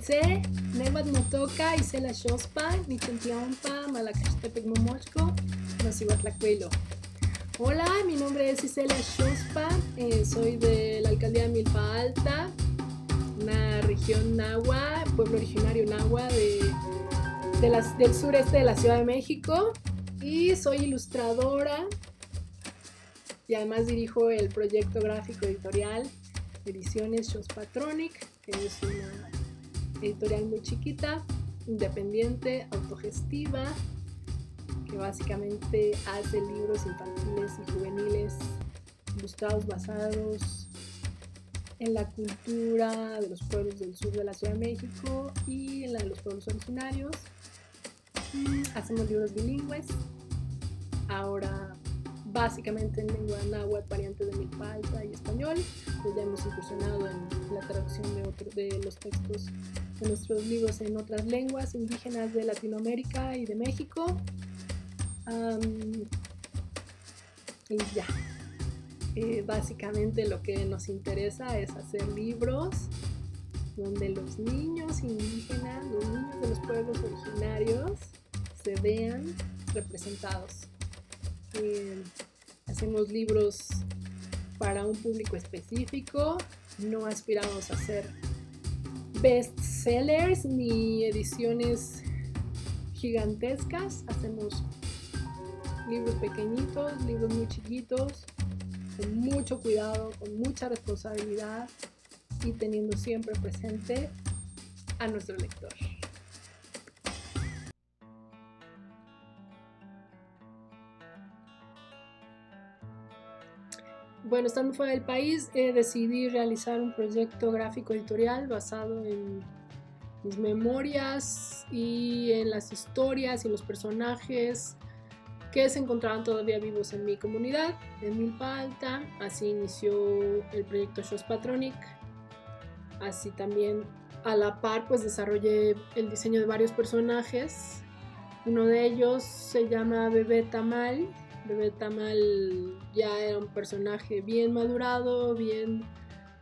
Itze, Nemat Motoka, Isela Shospa, Nichentionpa, Malacachtepec Momochco, Nocihuatlacuelo. Hola, mi nombre es Isela Shospa, soy de la alcaldía de Milpa Alta, una región nahua, pueblo originario nahua del sureste de la Ciudad de México, y soy ilustradora y además dirijo el proyecto gráfico editorial Ediciones Shospatronic, que es una editorial muy chiquita, independiente, autogestiva, que básicamente hace libros infantiles y juveniles ilustrados basados en la cultura de los pueblos del sur de la Ciudad de México y en la de los pueblos originarios. Hacemos libros bilingües, ahora básicamente en lengua náhuatl, variantes de Milpa Alta y español. Pues ya hemos incursionado en la traducción de los textos de nuestros libros en otras lenguas indígenas de Latinoamérica y de México. Y ya, básicamente lo que nos interesa es hacer libros donde los niños indígenas, los niños de los pueblos originarios se vean representados. Hacemos libros para un público específico, no aspiramos a ser bestsellers ni ediciones gigantescas, hacemos libros pequeñitos, libros muy chiquitos, con mucho cuidado, con mucha responsabilidad y teniendo siempre presente a nuestro lector. Bueno, estando fuera del país, decidí realizar un proyecto gráfico editorial basado en mis memorias y en las historias y los personajes que se encontraban todavía vivos en mi comunidad, en Milpa Alta. Así inició el proyecto Shospatronic. Así también a la par pues desarrollé el diseño de varios personajes. Uno de ellos se llama Bebé Tamal. Bebé Tamal ya era un personaje bien madurado, bien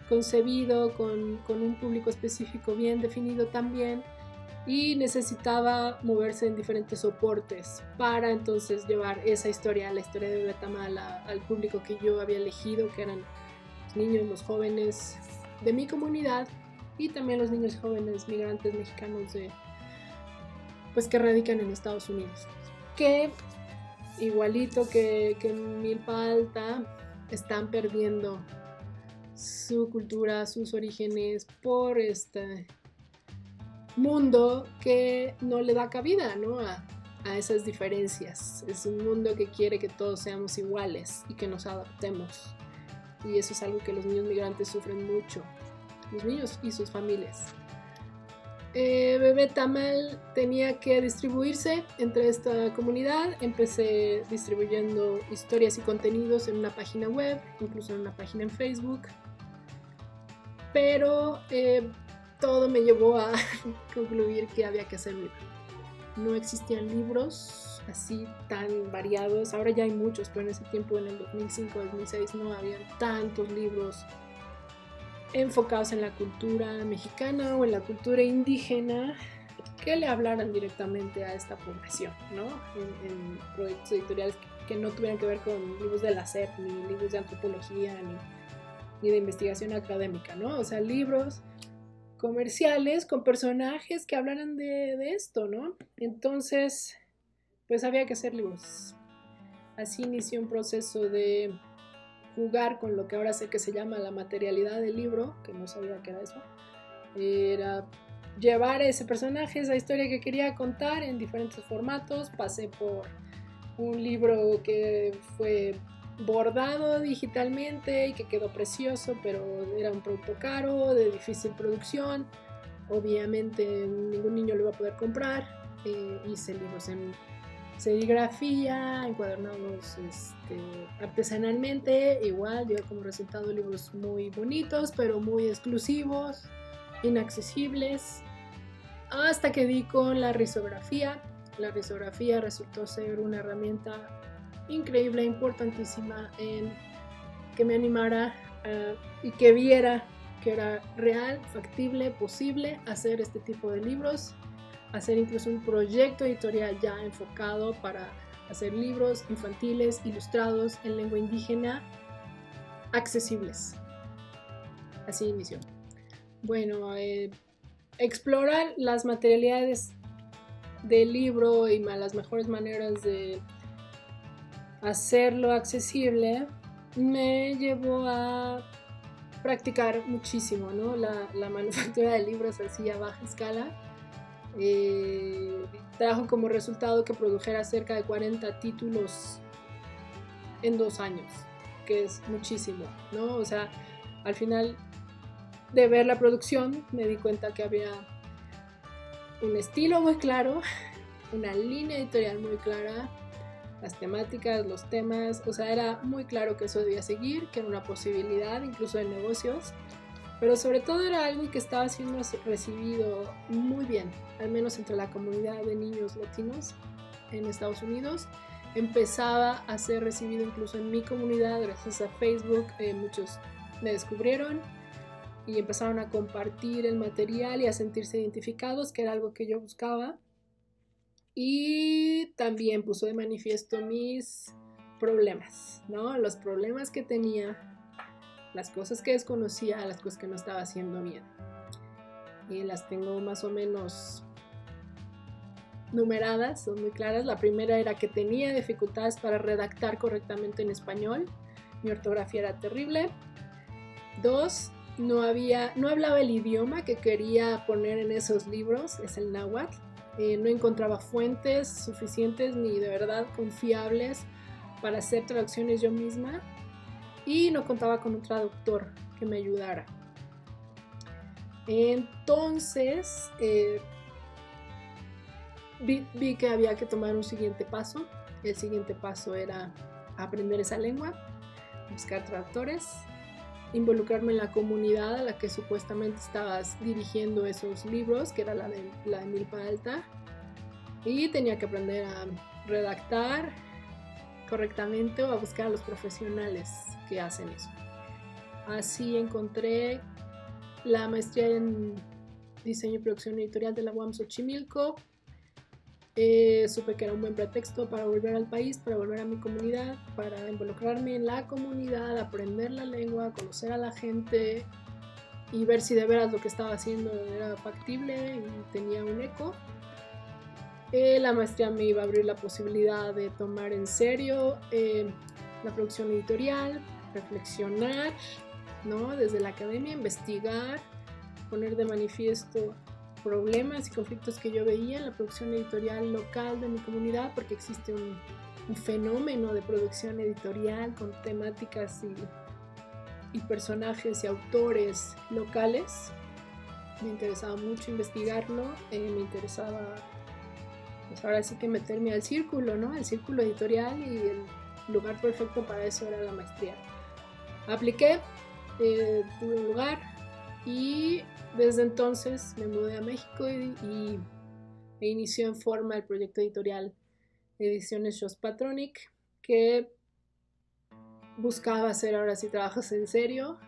concebido, con un público específico bien definido también, y necesitaba moverse en diferentes soportes para entonces llevar esa historia, la historia de Bebé Tamal, al público que yo había elegido, que eran los niños, los jóvenes de mi comunidad y también los niños jóvenes migrantes mexicanos pues que radican en Estados Unidos, que igualito que en Milpa Alta están perdiendo su cultura, sus orígenes por este mundo que no le da cabida, ¿no? a esas diferencias. Es un mundo que quiere que todos seamos iguales y que nos adaptemos, y eso es algo que los niños migrantes sufren mucho, los niños y sus familias. Bebé Tamal tenía que distribuirse entre esta comunidad. Empecé distribuyendo historias y contenidos en una página web, incluso en una página en Facebook, pero todo me llevó a concluir que había que hacer libros. No existían libros así tan variados. Ahora ya hay muchos, pero en ese tiempo, en el 2005-2006, no había tantos libros enfocados en la cultura mexicana o en la cultura indígena que le hablaran directamente a esta población, ¿no? En proyectos editoriales que no tuvieran que ver con libros de la SEP, ni libros de antropología, ni de investigación académica, ¿no? O sea, libros comerciales con personajes que hablaran de esto, ¿no? Entonces, pues había que hacer libros. Así inició un proceso de jugar con lo que ahora sé que se llama la materialidad del libro, que no sabía que era eso. Era llevar ese personaje, esa historia que quería contar en diferentes formatos. Pasé por un libro que fue bordado digitalmente y que quedó precioso, pero era un producto caro, de difícil producción. Obviamente ningún niño lo iba a poder comprar. Hice libros en serigrafía, encuadernados artesanalmente, igual dio como resultado libros muy bonitos, pero muy exclusivos, inaccesibles, hasta que di con la risografía. La risografía resultó ser una herramienta increíble, importantísima, en que me animara y que viera que era real, factible, posible hacer este tipo de libros, hacer incluso un proyecto editorial ya enfocado para hacer libros infantiles ilustrados en lengua indígena accesibles. Así inició. Bueno, explorar las materialidades del libro y las mejores maneras de hacerlo accesible me llevó a practicar muchísimo, ¿no? La manufactura de libros así a baja escala. Trajo como resultado que produjera cerca de 40 títulos en 2 años, que es muchísimo, ¿no? O sea, al final de ver la producción me di cuenta que había un estilo muy claro, una línea editorial muy clara, las temáticas, los temas, o sea, era muy claro que eso debía seguir, que era una posibilidad incluso de negocios, pero sobre todo era algo que estaba siendo recibido muy bien, al menos entre la comunidad de niños latinos en Estados Unidos. Empezaba a ser recibido incluso en mi comunidad, gracias a Facebook, muchos me descubrieron y empezaron a compartir el material y a sentirse identificados, que era algo que yo buscaba. Y también puso de manifiesto mis problemas, ¿no? Los problemas que tenía, las cosas que desconocía, las cosas que no estaba haciendo bien. Y las tengo más o menos numeradas, son muy claras. La primera era que tenía dificultades para redactar correctamente en español. Mi ortografía era terrible. 2, no hablaba el idioma que quería poner en esos libros, es el náhuatl. No encontraba fuentes suficientes ni de verdad confiables para hacer traducciones yo misma y no contaba con un traductor que me ayudara. Entonces vi que había que tomar un siguiente paso. El siguiente paso era aprender esa lengua, buscar traductores, involucrarme en la comunidad a la que supuestamente estabas dirigiendo esos libros, que era la de Milpa Alta, y tenía que aprender a redactar correctamente o a buscar a los profesionales que hacen eso. Así encontré la maestría en diseño y producción editorial de la UAM Xochimilco. Supe que era un buen pretexto para volver al país, para volver a mi comunidad, para involucrarme en la comunidad, aprender la lengua, conocer a la gente y ver si de veras lo que estaba haciendo era factible y tenía un eco. La maestría me iba a abrir la posibilidad de tomar en serio la producción editorial, reflexionar, ¿no? Desde la academia, investigar, poner de manifiesto problemas y conflictos que yo veía en la producción editorial local de mi comunidad, porque existe un fenómeno de producción editorial con temáticas y personajes y autores locales. Me interesaba mucho investigarlo, me interesaba pues ahora sí que meterme al círculo, ¿no? Al círculo editorial, y el lugar perfecto para eso era la maestría. Apliqué, tuve un lugar y desde entonces me mudé a México e inició en forma el proyecto editorial Ediciones Shows Patronic, que buscaba hacer ahora sí trabajos en serio,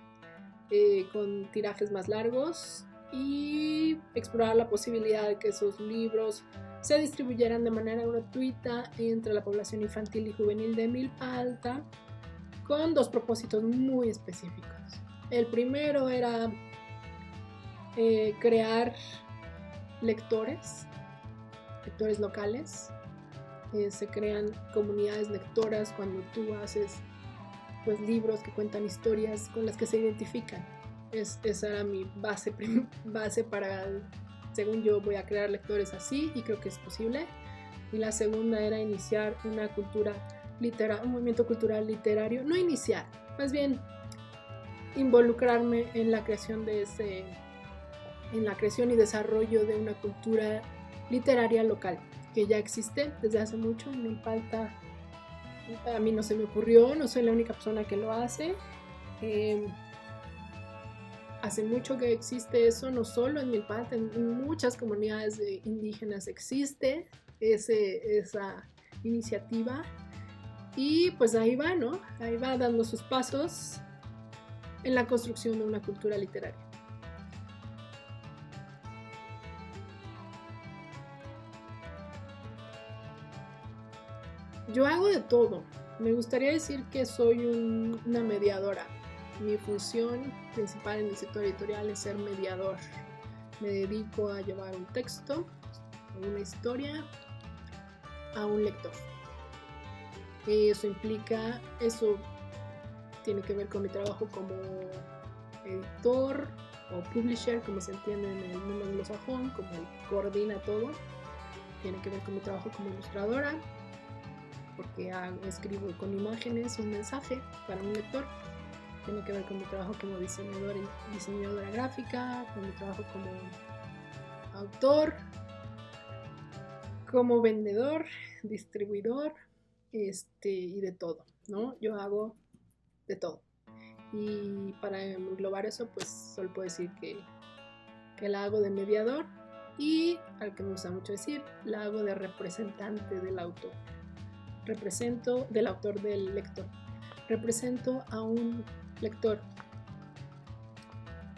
con tirajes más largos, y explorar la posibilidad de que esos libros se distribuyeran de manera gratuita entre la población infantil y juvenil de Milpa Alta, con 2 propósitos muy específicos. El primero era crear lectores locales. Se crean comunidades lectoras cuando tú haces pues libros que cuentan historias con las que se identifican. Esa era mi base para, según yo, voy a crear lectores así, y creo que es posible. Y la segunda era iniciar una cultura literaria, un movimiento cultural literario, no iniciar, más bien involucrarme en la creación en la creación y desarrollo de una cultura literaria local que ya existe desde hace mucho. En Milpa Alta, a mí no se me ocurrió, no soy la única persona que lo hace. Hace mucho que existe eso, no solo en Milpa Alta, en muchas comunidades indígenas existe esa iniciativa, y pues ahí va, ¿no? Ahí va dando sus pasos en la construcción de una cultura literaria. Yo hago de todo. Me gustaría decir que soy una mediadora. Mi función principal en el sector editorial es ser mediador. Me dedico a llevar un texto, una historia a un lector. Eso tiene que ver con mi trabajo como editor o publisher, como se entiende en el mundo anglosajón, como el que coordina todo. Tiene que ver con mi trabajo como ilustradora, porque escribo con imágenes un mensaje para un lector. Tiene que ver con mi trabajo como diseñadora gráfica, con mi trabajo como autor, como vendedor, distribuidor, y de todo, ¿no? Yo hago de todo. Y para englobar eso, pues solo puedo decir que la hago de mediador y, al que me gusta mucho decir, la hago de representante del autor. Represento del autor del lector. Represento a un lector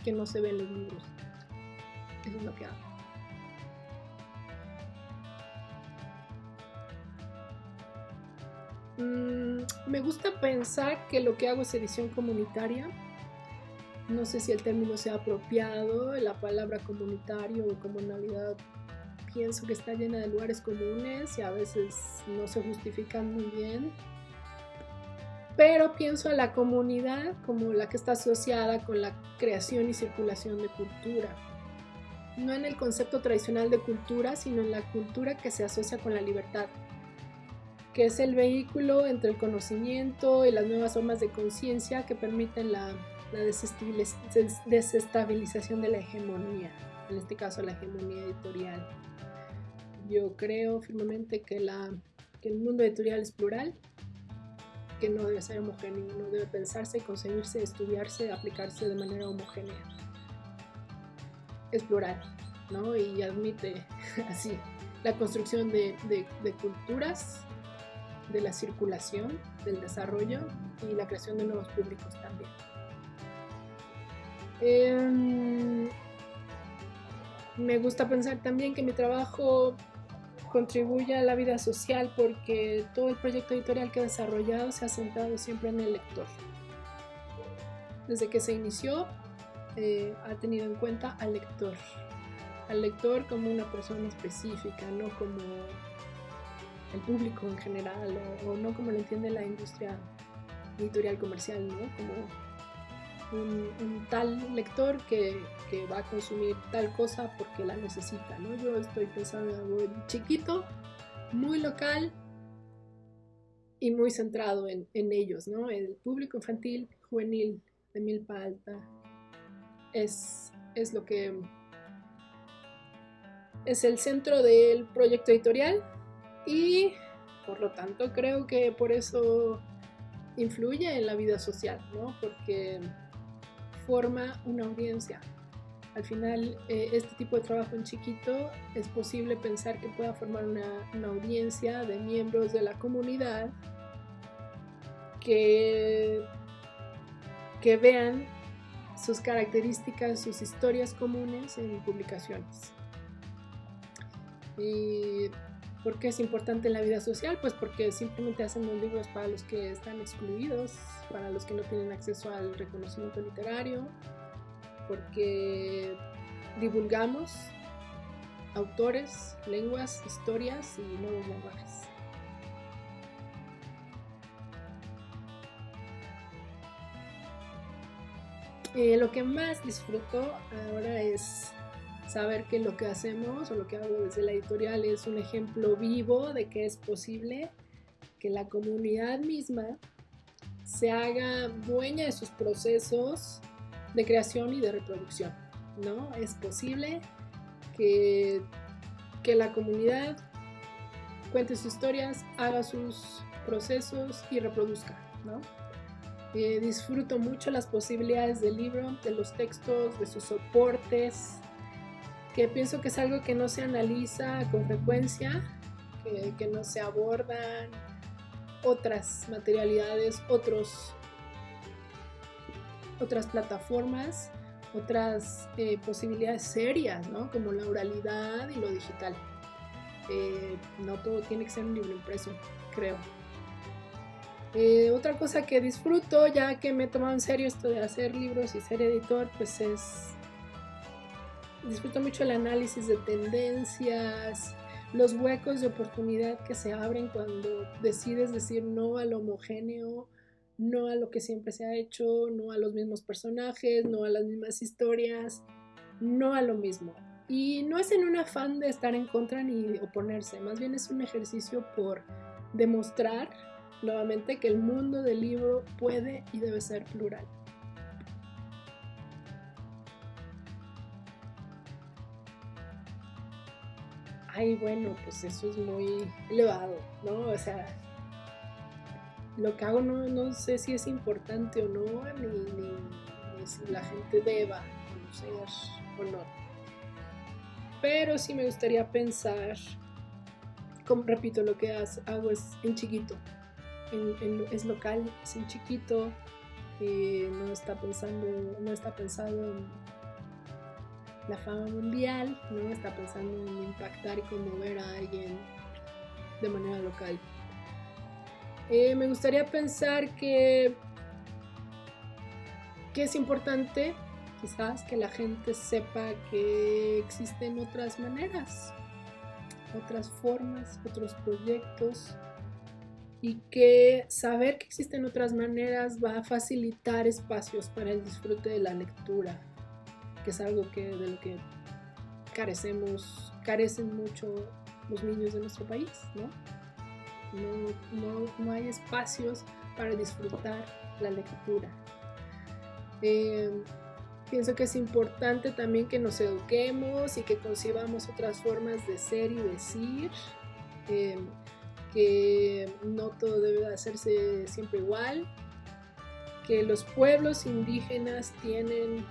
que no se ve en los libros. Eso es lo que hago. Me gusta pensar que lo que hago es edición comunitaria. No sé si el término sea apropiado. La palabra comunitario o comunalidad pienso que está llena de lugares comunes y a veces no se justifican muy bien. Pero pienso a la comunidad como la que está asociada con la creación y circulación de cultura. No en el concepto tradicional de cultura, sino en la cultura que se asocia con la libertad, que es el vehículo entre el conocimiento y las nuevas formas de conciencia que permiten la desestabilización de la hegemonía, en este caso la hegemonía editorial. Yo creo firmemente que el mundo editorial es plural, que no debe ser homogéneo, no debe pensarse, concebirse, estudiarse, aplicarse de manera homogénea. Es plural, ¿no? Y admite así la construcción de culturas, de la circulación, del desarrollo y la creación de nuevos públicos también. Me gusta pensar también que mi trabajo contribuye a la vida social porque todo el proyecto editorial que he desarrollado se ha centrado siempre en el lector. Desde que se inició, ha tenido en cuenta al lector como una persona específica, no como el público en general o no como lo entiende la industria editorial comercial, ¿no? Como un tal lector que va a consumir tal cosa porque la necesita, ¿no? Yo estoy pensando en algo chiquito, muy local y muy centrado en ellos, ¿no? El público infantil, juvenil de Milpa Alta es lo que es el centro del proyecto editorial y por lo tanto creo que por eso influye en la vida social, ¿no? Porque forma una audiencia. Al final, este tipo de trabajo en chiquito es posible pensar que pueda formar una audiencia de miembros de la comunidad que vean sus características, sus historias comunes en publicaciones. ¿Y por qué es importante en la vida social? Pues porque simplemente hacemos libros para los que están excluidos, para los que no tienen acceso al reconocimiento literario, porque divulgamos autores, lenguas, historias y nuevos lenguajes. Lo que más disfruto ahora es saber que lo que hacemos o lo que hago desde la editorial es un ejemplo vivo de que es posible que la comunidad misma se haga dueña de sus procesos de creación y de reproducción, ¿no? Es posible que la comunidad cuente sus historias, haga sus procesos y reproduzca, ¿no? Disfruto mucho las posibilidades del libro, de los textos, de sus soportes, que pienso que es algo que no se analiza con frecuencia, que no se abordan otras materialidades, otras plataformas, otras posibilidades serias, ¿no? Como la oralidad y lo digital. No todo tiene que ser un libro impreso, creo. Otra cosa que disfruto, ya que me he tomado en serio esto de hacer libros y ser editor, pues disfruto mucho el análisis de tendencias, los huecos de oportunidad que se abren cuando decides decir no a lo homogéneo, no a lo que siempre se ha hecho, no a los mismos personajes, no a las mismas historias, no a lo mismo. Y no es en un afán de estar en contra ni oponerse, más bien es un ejercicio por demostrar nuevamente que el mundo del libro puede y debe ser plural. Ay, bueno, pues eso es muy elevado, ¿no? O sea, lo que hago no sé si es importante o no, ni si la gente deba conocer o no. Pero sí me gustaría pensar, como repito, lo que hago es en chiquito, es local, es en chiquito, no está pensado en la fama mundial, no está pensando en impactar y conmover a alguien de manera local. Me gustaría pensar que es importante quizás que la gente sepa que existen otras maneras, otras formas, otros proyectos, y que saber que existen otras maneras va a facilitar espacios para el disfrute de la lectura, que es algo de lo que carecen mucho los niños de nuestro país, ¿no? No hay espacios para disfrutar la lectura. Pienso que es importante también que nos eduquemos y que concibamos otras formas de ser y decir, que no todo debe hacerse siempre igual, que los pueblos indígenas tienen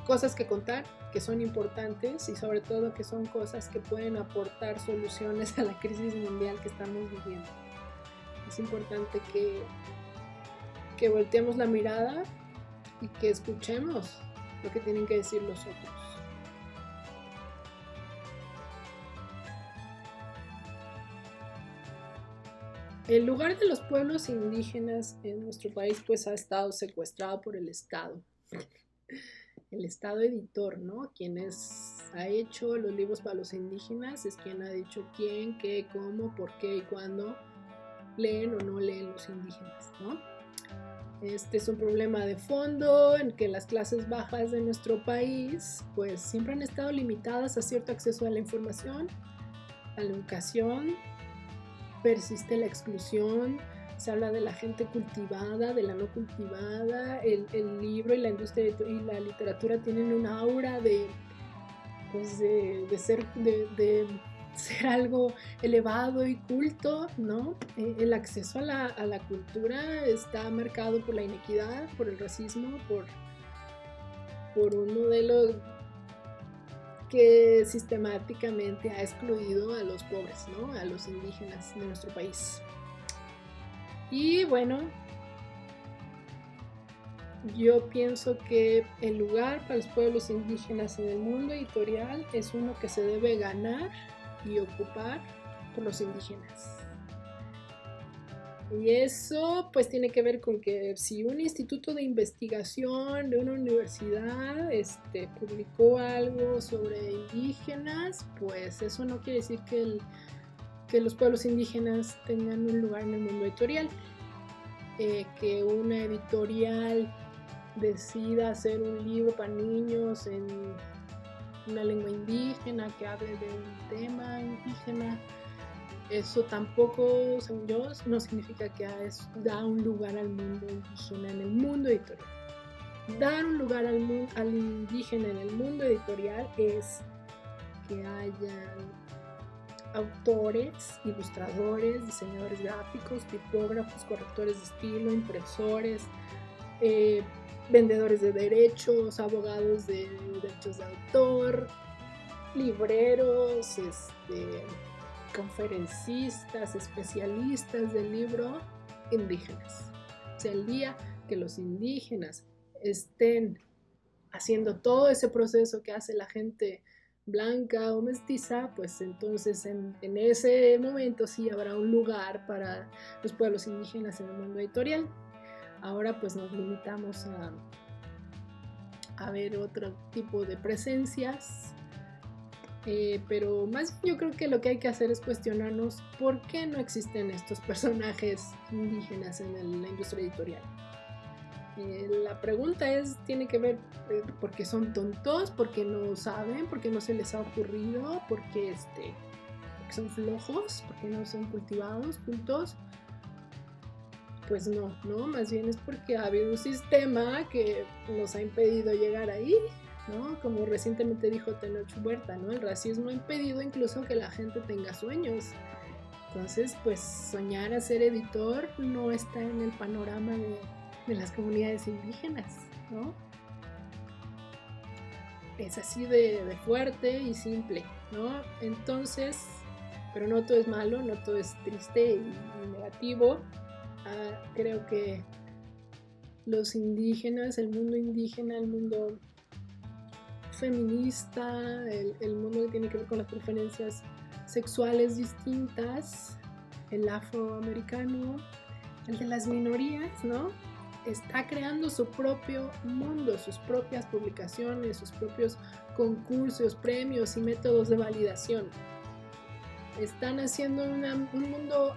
cosas que contar, que son importantes y sobre todo que son cosas que pueden aportar soluciones a la crisis mundial que estamos viviendo. Es importante que volteemos la mirada y que escuchemos lo que tienen que decir los otros. El lugar de los pueblos indígenas en nuestro país pues ha estado secuestrado por el Estado. El Estado editor, ¿no? Quien ha hecho los libros para los indígenas es quien ha dicho quién, qué, cómo, por qué y cuándo leen o no leen los indígenas, ¿no? Este es un problema de fondo en que las clases bajas de nuestro país pues siempre han estado limitadas a cierto acceso a la información, a la educación, persiste la exclusión, se habla de la gente cultivada, de la no cultivada, el libro y la industria y la literatura tienen un aura de ser algo elevado y culto, ¿no? El acceso a la cultura está marcado por la inequidad, por el racismo, por un modelo que sistemáticamente ha excluido a los pobres, ¿no? A los indígenas de nuestro país. Y bueno, yo pienso que el lugar para los pueblos indígenas en el mundo editorial es uno que se debe ganar y ocupar por los indígenas. Y eso pues tiene que ver con que si un instituto de investigación de una universidad publicó algo sobre indígenas, pues eso no quiere decir que los pueblos indígenas tengan un lugar en el mundo editorial. Que una editorial decida hacer un libro para niños en una lengua indígena que hable de un tema indígena, eso tampoco, según yo, no significa que da un lugar al mundo indígena en el mundo editorial. Dar un lugar al indígena en el mundo editorial es que hayan autores, ilustradores, diseñadores gráficos, tipógrafos, correctores de estilo, impresores, vendedores de derechos, abogados de derechos de autor, libreros, conferencistas, especialistas del libro indígenas. O sea, el día que los indígenas estén haciendo todo ese proceso que hace la gente blanca o mestiza, pues entonces en ese momento sí habrá un lugar para los pueblos indígenas en el mundo editorial. Ahora pues nos limitamos a ver otro tipo de presencias, pero más yo creo que lo que hay que hacer es cuestionarnos por qué no existen estos personajes indígenas en la industria editorial. La pregunta tiene que ver porque son tontos, porque no saben, porque no se les ha ocurrido, porque son flojos, porque no son cultivados, puntos. Pues no, más bien es porque ha habido un sistema que nos ha impedido llegar ahí, ¿no? Como recientemente dijo Tenoch Huerta, ¿no? El racismo ha impedido incluso que la gente tenga sueños. Entonces, pues soñar a ser editor no está en el panorama de las comunidades indígenas, ¿no? Es así de fuerte y simple, ¿no? Entonces, pero no todo es malo, no todo es triste y negativo. Creo que los indígenas, el mundo indígena, el mundo feminista, el mundo que tiene que ver con las preferencias sexuales distintas, el afroamericano, el de las minorías, ¿no? Está creando su propio mundo, sus propias publicaciones, sus propios concursos, premios y métodos de validación. Están haciendo un mundo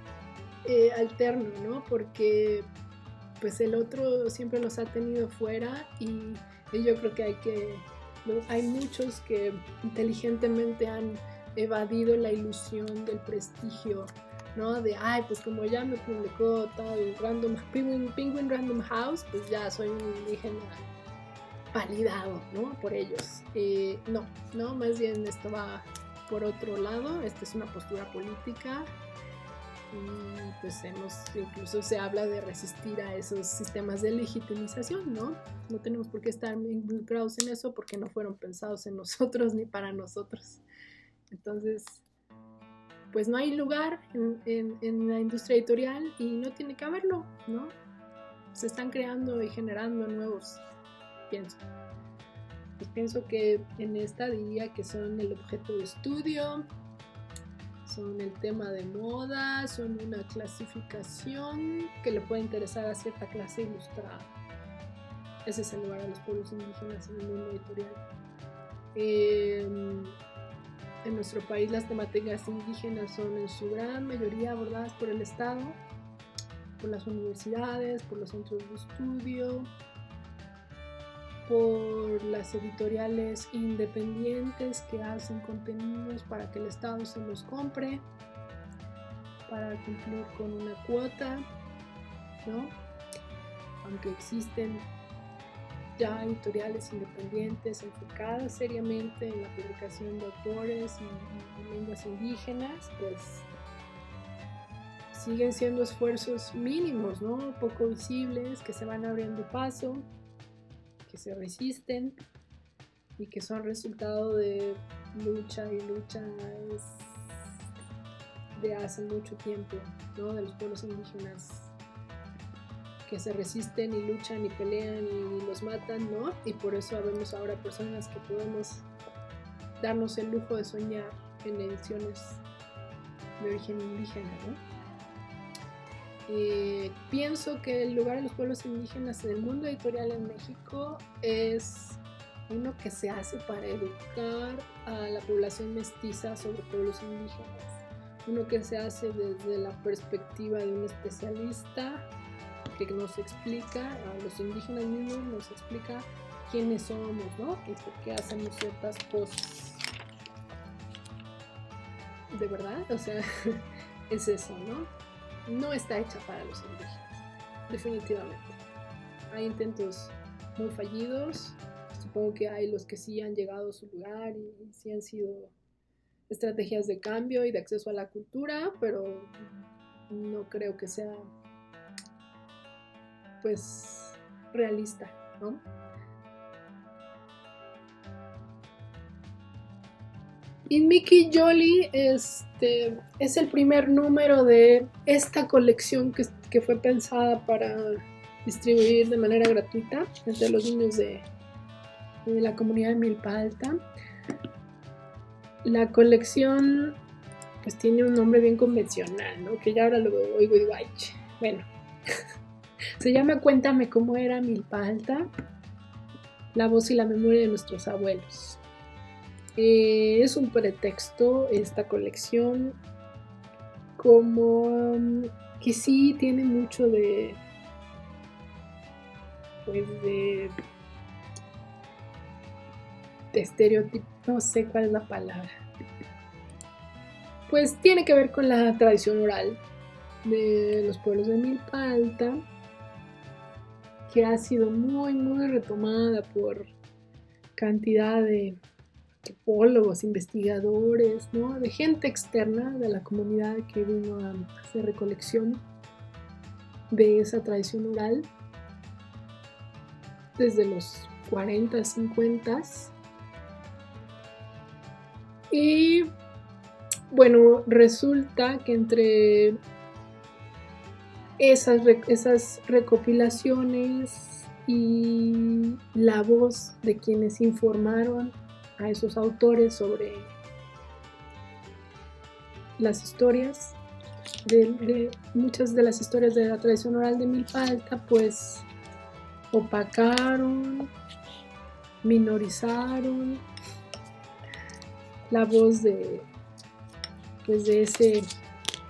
alterno, ¿no? Porque pues el otro siempre los ha tenido fuera y yo creo que hay muchos que inteligentemente han evadido la ilusión del prestigio, ¿no? De, pues como ya me publicó tal Penguin Random House, pues ya soy un indígena validado, ¿no? Por ellos. No, más bien esto va por otro lado. Esta es una postura política y pues incluso se habla de resistir a esos sistemas de legitimización, ¿no? No tenemos por qué estar involucrados en eso porque no fueron pensados en nosotros ni para nosotros. Entonces, pues no hay lugar en la industria editorial y no tiene que haberlo, ¿no? Se están creando y generando nuevos, pienso. Pues pienso que en esta diría que son el objeto de estudio, son el tema de moda, son una clasificación que le puede interesar a cierta clase ilustrada. Ese es el lugar de los pueblos indígenas en el mundo editorial. En nuestro país las temáticas indígenas son en su gran mayoría abordadas por el Estado, por las universidades, por los centros de estudio, por las editoriales independientes que hacen contenidos para que el Estado se los compre, para cumplir con una cuota, ¿no? Aunque existen ya editoriales independientes enfocadas seriamente en la publicación de autores y lenguas indígenas, pues siguen siendo esfuerzos mínimos, ¿no? Poco visibles, que se van abriendo paso, que se resisten y que son resultado de lucha de hace mucho tiempo, ¿no? De los pueblos indígenas que se resisten y luchan y pelean y los matan, ¿no? Y por eso habemos ahora personas que podemos darnos el lujo de soñar en ediciones de origen indígena, ¿no? Pienso que el lugar de los pueblos indígenas en el mundo editorial en México es uno que se hace para educar a la población mestiza sobre pueblos indígenas, uno que se hace desde la perspectiva de un especialista que nos explica, a los indígenas mismos nos explica quiénes somos, ¿no? Y por qué hacemos ciertas cosas. De verdad, o sea, es eso, ¿no? No está hecha para los indígenas, definitivamente. Hay intentos muy fallidos, supongo que hay los que sí han llegado a su lugar y sí han sido estrategias de cambio y de acceso a la cultura, pero no creo que sea pues realista, ¿no? In Mickey Jolly es el primer número de esta colección que fue pensada para distribuir de manera gratuita entre los niños de la comunidad de Milpa Alta. La colección pues tiene un nombre bien convencional, ¿no? Que ya ahora lo oigo y digo, ay, bueno. Se llama Cuéntame cómo era Milpa Alta, la voz y la memoria de nuestros abuelos. Es un pretexto esta colección, como que sí tiene mucho de, pues de estereotipo, no sé cuál es la palabra. Pues tiene que ver con la tradición oral de los pueblos de Milpa Alta, que ha sido muy, muy retomada por cantidad de antropólogos, investigadores, ¿no? De gente externa de la comunidad que vino a hacer recolección de esa tradición oral desde los 40, 50. Y bueno, resulta que entre esas recopilaciones y la voz de quienes informaron a esos autores sobre las historias, de muchas de las historias de la tradición oral de Milpa Alta, pues opacaron, minorizaron la voz de, pues, de ese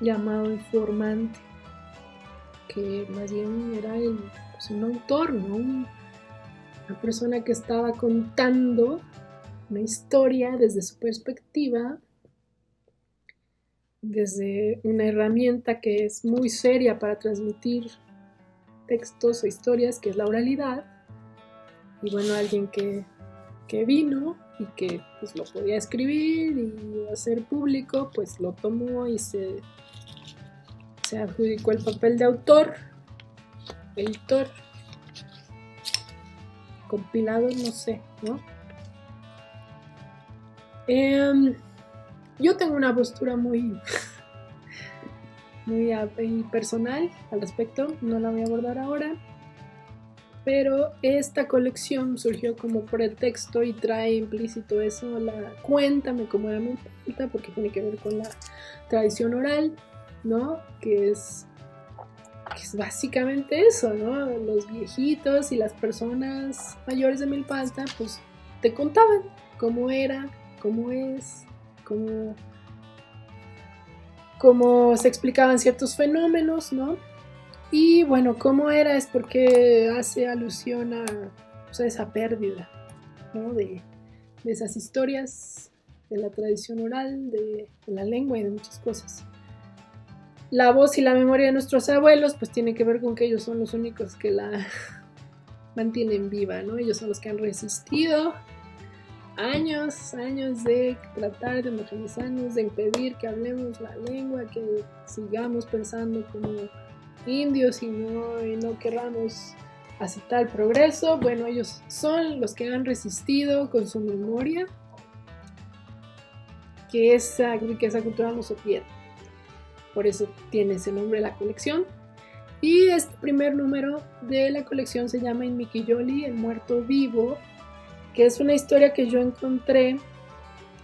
llamado informante, que más bien era pues un autor, ¿no? Una persona que estaba contando una historia desde su perspectiva, desde una herramienta que es muy seria para transmitir textos o historias, que es la oralidad. Y bueno, alguien que vino y que pues lo podía escribir y hacer público, pues lo tomó y se adjudicó el papel de autor, editor, compilador, no sé, ¿no? Yo tengo una postura muy personal al respecto, no la voy a abordar ahora, pero esta colección surgió como pretexto y trae implícito eso, cuéntame cómo era Milpa Alta, porque tiene que ver con la tradición oral, ¿no? Que es básicamente eso, ¿no? Los viejitos y las personas mayores de Milpa Alta, pues te contaban cómo era, cómo es, cómo se explicaban ciertos fenómenos, ¿no? Y bueno, cómo era es porque hace alusión a, pues, a esa pérdida, ¿no? De esas historias, de la tradición oral, de la lengua y de muchas cosas. La voz y la memoria de nuestros abuelos, pues tiene que ver con que ellos son los únicos que la mantienen viva, ¿no? Ellos son los que han resistido años de tratar de homogeneizarnos, de impedir que hablemos la lengua, que sigamos pensando como indios y no querramos aceptar el progreso. Bueno, ellos son los que han resistido con su memoria que esa cultura no se pierda. Por eso tiene ese nombre la colección. Y este primer número de la colección se llama Inmiquilloli, el muerto vivo, que es una historia que yo encontré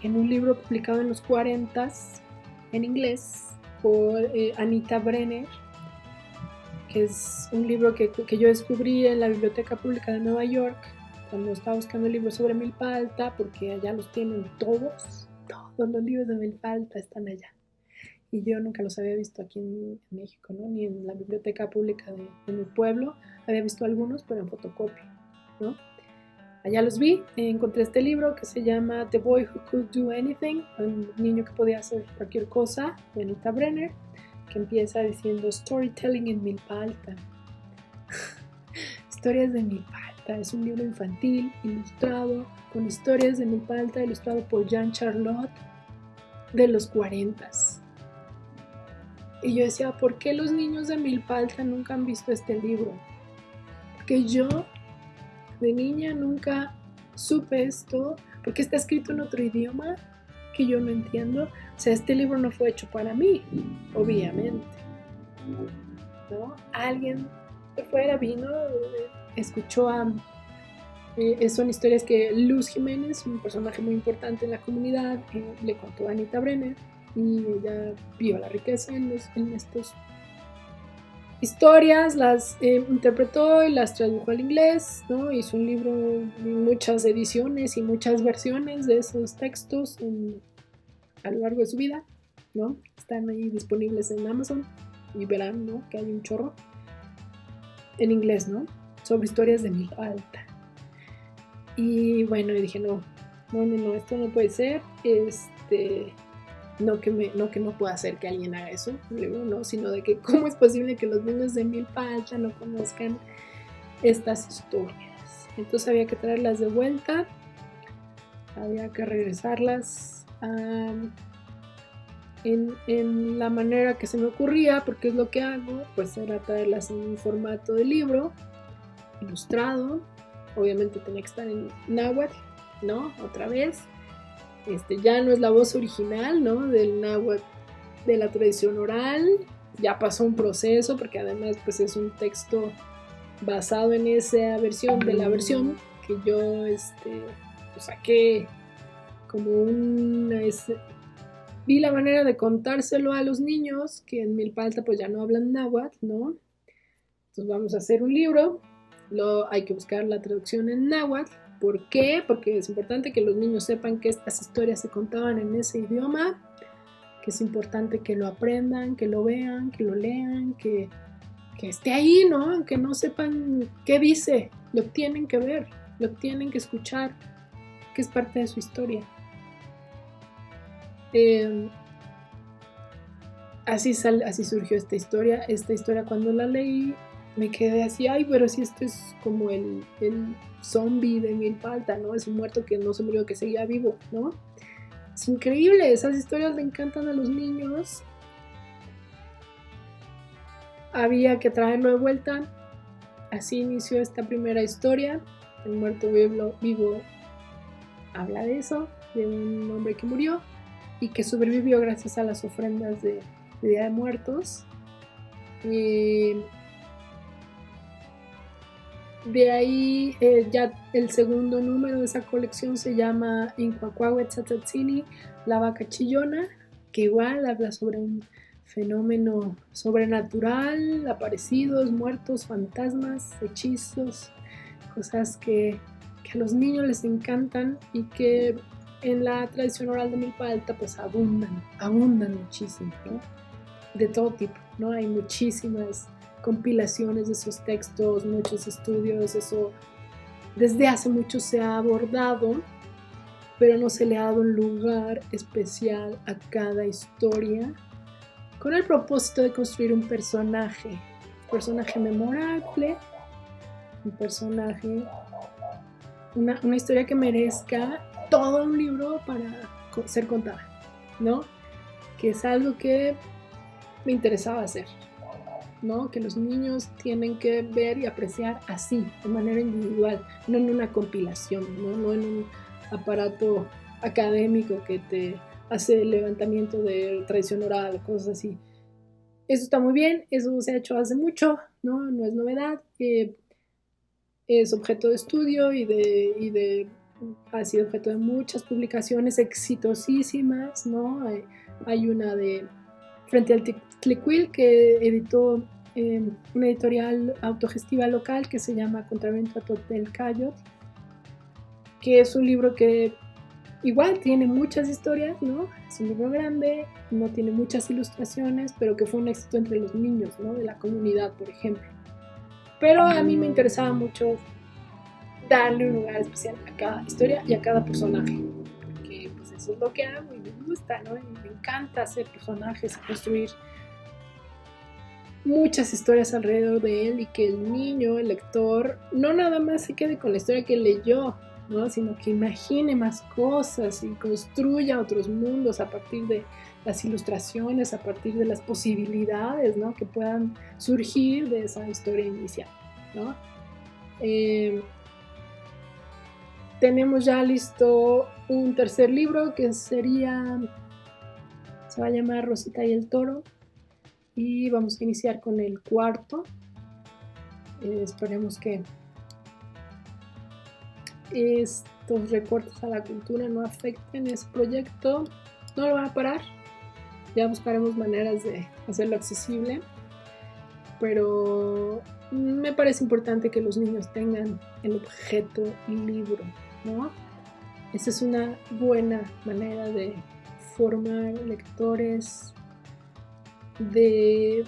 en un libro publicado en los 40s en inglés por Anita Brenner, que es un libro que yo descubrí en la Biblioteca Pública de Nueva York cuando estaba buscando libros sobre Milpa Alta, porque allá los tienen todos los libros de Milpa Alta están allá. Y yo nunca los había visto aquí en México, ¿no? Ni en la biblioteca pública de mi pueblo. Había visto algunos, pero en fotocopia, ¿no? Allá los vi, encontré este libro que se llama The Boy Who Could Do Anything, un niño que podía hacer cualquier cosa, de Anita Brenner, que empieza diciendo Storytelling en Milpa Alta. Historias de Milpa Alta, es un libro infantil, ilustrado, con historias de Milpa Alta, ilustrado por Jean Charlotte, de los 40s. Y yo decía, ¿por qué los niños de Milpa Alta nunca han visto este libro? Porque yo, de niña, nunca supe esto, porque está escrito en otro idioma que yo no entiendo. O sea, este libro no fue hecho para mí, obviamente, ¿no? Alguien de fuera vino, escuchó a Son historias que Luz Jiménez, un personaje muy importante en la comunidad, le contó a Anita Brenner, y ella vio la riqueza en estos historias, las interpretó y las tradujo al inglés, ¿no? Hizo un libro, muchas ediciones y muchas versiones de esos textos a lo largo de su vida, ¿no? Están ahí disponibles en Amazon y verán, ¿no?, que hay un chorro en inglés, ¿no?, sobre historias de Milpa Alta. Y bueno, dije, no, esto no puede ser, no que no pueda hacer que alguien haga eso, no, sino de que cómo es posible que los niños de Milpa Alta no conozcan estas historias. Entonces había que traerlas de vuelta, había que regresarlas en la manera que se me ocurría, porque es lo que hago, pues era traerlas en un formato de libro, ilustrado. Obviamente tenía que estar en náhuatl, ¿no? Otra vez. Ya no es la voz original, ¿no?, del náhuatl de la tradición oral. Ya pasó un proceso, porque además pues es un texto basado en esa versión de la versión que yo pues, saqué como vi la manera de contárselo a los niños que en Milpa Alta pues ya no hablan náhuatl, ¿no? Entonces vamos a hacer un libro, hay que buscar la traducción en náhuatl. ¿Por qué? Porque es importante que los niños sepan que estas historias se contaban en ese idioma, que es importante que lo aprendan, que lo vean, que lo lean, que esté ahí, ¿no? Aunque no sepan qué dice, lo tienen que ver, lo tienen que escuchar, que es parte de su historia. Así surgió esta historia. Esta historia, cuando la leí, me quedé así, ay, pero si esto es como el zombie de Milpa Alta, ¿no? Es un muerto que no se murió, que seguía vivo, ¿no? Es increíble, esas historias le encantan a los niños. Había que traerlo de vuelta. Así inició esta primera historia. El muerto vivo habla de eso, de un hombre que murió y que sobrevivió gracias a las ofrendas de Día de Muertos. De ahí ya el segundo número de esa colección se llama Incuacuahuetzatzatzini, la vaca chillona, que igual habla sobre un fenómeno sobrenatural, aparecidos, muertos, fantasmas, hechizos, cosas que a los niños les encantan y que en la tradición oral de Milpa Alta pues abundan muchísimo, ¿no? De todo tipo, ¿no? Hay muchísimas compilaciones de esos textos, muchos estudios, eso desde hace mucho se ha abordado, pero no se le ha dado un lugar especial a cada historia, con el propósito de construir un personaje memorable, un personaje, una historia que merezca todo un libro para ser contada, ¿no? Que es algo que me interesaba hacer, ¿no? Que los niños tienen que ver y apreciar así, de manera individual, no en una compilación, no en un aparato académico que te hace el levantamiento de tradición oral, cosas así. Eso está muy bien, eso se ha hecho hace mucho, no es novedad, es objeto de estudio ha sido objeto de muchas publicaciones exitosísimas, ¿no? Hay una de Frente al Tlicuil que editó una editorial autogestiva local que se llama Contravento a Totel Cayot, que es un libro que igual tiene muchas historias, ¿no? Es un libro grande, no tiene muchas ilustraciones, pero que fue un éxito entre los niños, ¿no?, de la comunidad, por ejemplo. Pero a mí me interesaba mucho darle un lugar especial a cada historia y a cada personaje, porque pues eso es lo que hago y me gusta, ¿no? Y me encanta hacer personajes y construir muchas historias alrededor de él, y que el niño, el lector, no nada más se quede con la historia que leyó, ¿no?, sino que imagine más cosas y construya otros mundos a partir de las ilustraciones, a partir de las posibilidades, ¿no?, que puedan surgir de esa historia inicial, ¿no? Tenemos ya listo un tercer libro que se va a llamar Rosita y el Toro, y vamos a iniciar con el cuarto. Esperemos que estos recortes a la cultura no afecten ese proyecto, no lo van a parar. Ya buscaremos maneras de hacerlo accesible, pero me parece importante que los niños tengan el objeto libro, ¿no? Esa es una buena manera de formar lectores, de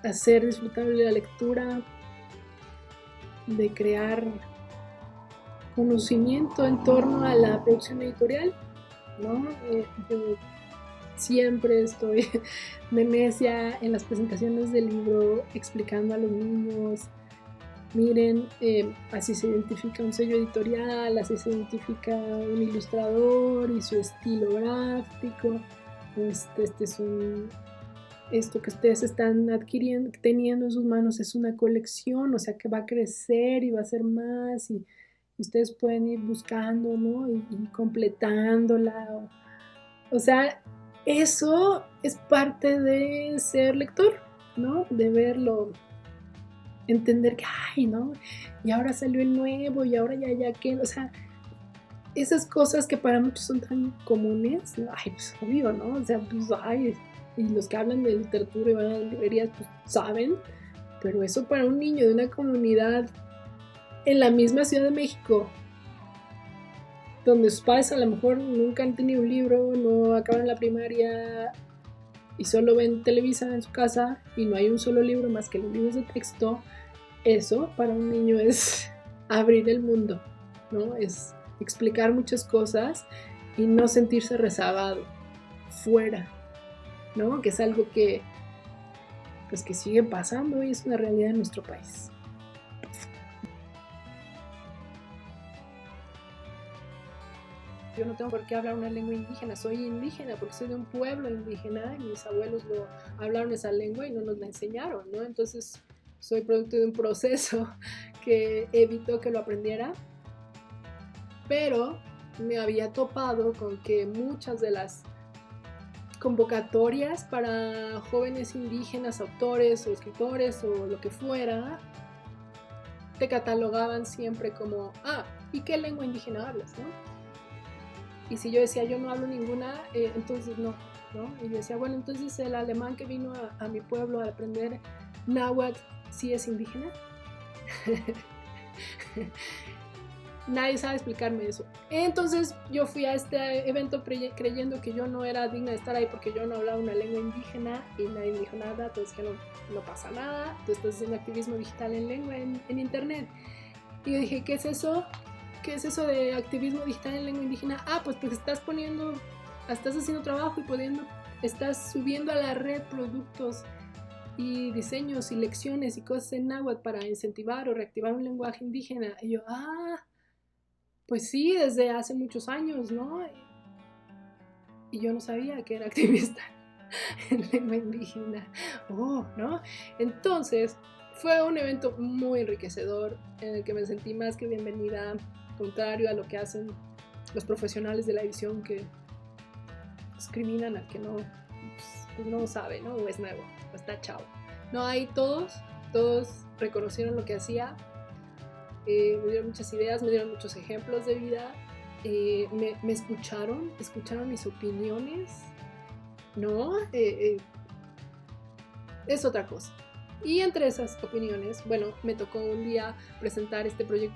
hacer disfrutable la lectura, de crear conocimiento en torno a la producción editorial, ¿no? Yo siempre estoy de necia en las presentaciones del libro explicando a los niños, miren, así se identifica un sello editorial, así se identifica un ilustrador y su estilo gráfico. Esto que ustedes están adquiriendo, teniendo en sus manos es una colección, o sea que va a crecer y va a ser más y ustedes pueden ir buscando, ¿no? Y completándola. O sea, eso es parte de ser lector, ¿no? De verlo, entender que, ay, ¿no? Y ahora salió el nuevo y ahora ya aquel, o sea, esas cosas que para muchos son tan comunes, ¿no? Ay, pues obvio, ¿no? O sea, pues, ay, y los que hablan de literatura y van a las librerías, pues saben, pero eso para un niño de una comunidad en la misma Ciudad de México, donde sus padres a lo mejor nunca han tenido un libro, no acaban la primaria y solo ven Televisa en su casa y no hay un solo libro más que los libros de texto, eso para un niño es abrir el mundo, ¿no? Es explicar muchas cosas y no sentirse rezagado, fuera, ¿no? Que es algo que, pues, que sigue pasando y es una realidad en nuestro país. Yo no tengo por qué hablar una lengua indígena, soy indígena porque soy de un pueblo indígena y mis abuelos hablaron esa lengua y no nos la enseñaron, ¿no? Entonces soy producto de un proceso que evitó que lo aprendiera, pero me había topado con que muchas de las convocatorias para jóvenes indígenas, autores o escritores o lo que fuera, te catalogaban siempre como, ¿y qué lengua indígena hablas, no? Y si yo decía, yo no hablo ninguna, entonces no. Y yo decía, bueno, entonces el alemán que vino a mi pueblo a aprender náhuatl, ¿sí es indígena? Nadie sabe explicarme eso. Entonces yo fui a este evento creyendo que yo no era digna de estar ahí porque yo no hablaba una lengua indígena y nadie me dijo nada, todos dijeron, no pasa nada, tú estás haciendo activismo digital en lengua en internet. Y yo dije, ¿qué es eso? ¿Qué es eso de activismo digital en lengua indígena? Pues porque estás haciendo trabajo y estás subiendo a la red productos y diseños y lecciones y cosas en náhuatl para incentivar o reactivar un lenguaje indígena. Y yo, pues sí, desde hace muchos años, ¿no? Y yo no sabía que era activista en lengua indígena. ¿No? Entonces, fue un evento muy enriquecedor en el que me sentí más que bienvenida, contrario a lo que hacen los profesionales de la edición que discriminan al que no, pues no sabe, ¿no? O es nuevo, o está chavo. No, ahí todos reconocieron lo que hacía, me dieron muchas ideas, me dieron muchos ejemplos de vida, me escucharon mis opiniones, ¿no? Es otra cosa. Y entre esas opiniones, bueno, me tocó un día presentar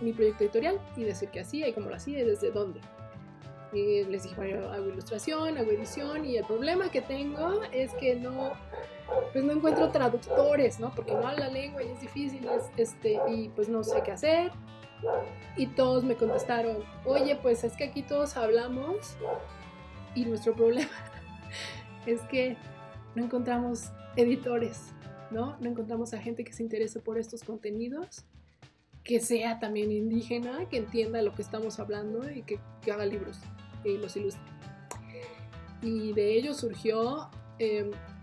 mi proyecto editorial y decir qué hacía y cómo lo hacía y desde dónde. Y les dije, bueno, hago ilustración, hago edición y el problema que tengo es que no encuentro traductores, ¿no? Porque no hablo la lengua y es difícil, y pues no sé qué hacer. Y todos me contestaron, oye, pues es que aquí todos hablamos y nuestro problema es que no encontramos editores, ¿no? No encontramos a gente que se interese por estos contenidos, que sea también indígena, que entienda lo que estamos hablando y que haga libros y los ilustre. Y de ello surgió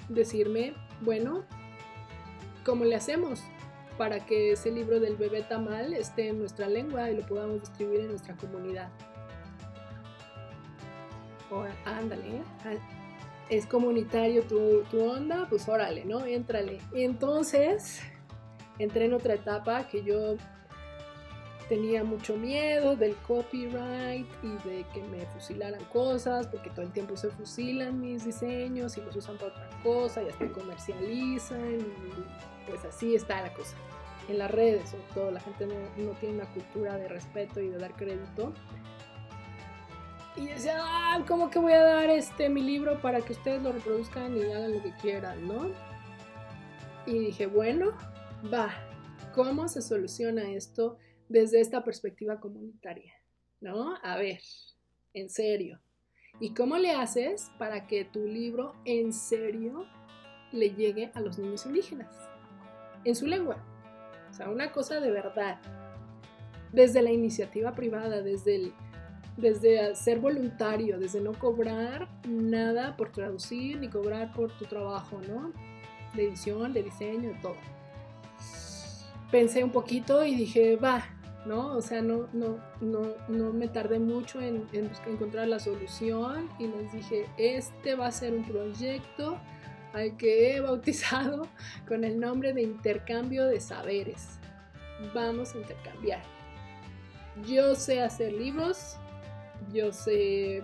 decirme, bueno, ¿cómo le hacemos para que ese libro del bebé tamal esté en nuestra lengua y lo podamos distribuir en nuestra comunidad? Ándale, es comunitario tu onda, pues órale, ¿no? Éntrale. Entonces, entré en otra etapa que yo tenía mucho miedo del copyright y de que me fusilaran cosas, porque todo el tiempo se fusilan mis diseños y los usan para otra cosa y hasta comercializan, y pues así está la cosa. En las redes, sobre todo, la gente no tiene una cultura de respeto y de dar crédito. Y decía, ¿cómo que voy a dar mi libro para que ustedes lo reproduzcan y hagan lo que quieran, ¿no? Y dije, bueno, va, ¿cómo se soluciona esto desde esta perspectiva comunitaria? ¿No? A ver, en serio. ¿Y cómo le haces para que tu libro en serio le llegue a los niños indígenas? En su lengua. O sea, una cosa de verdad. Desde la iniciativa privada, desde ser voluntario, desde no cobrar nada por traducir ni cobrar por tu trabajo, ¿no? De edición, de diseño, de todo. Pensé un poquito y dije, va, ¿no? O sea, no me tardé mucho en encontrar la solución y les dije, va a ser un proyecto al que he bautizado con el nombre de intercambio de saberes. Vamos a intercambiar. Yo sé hacer libros, yo sé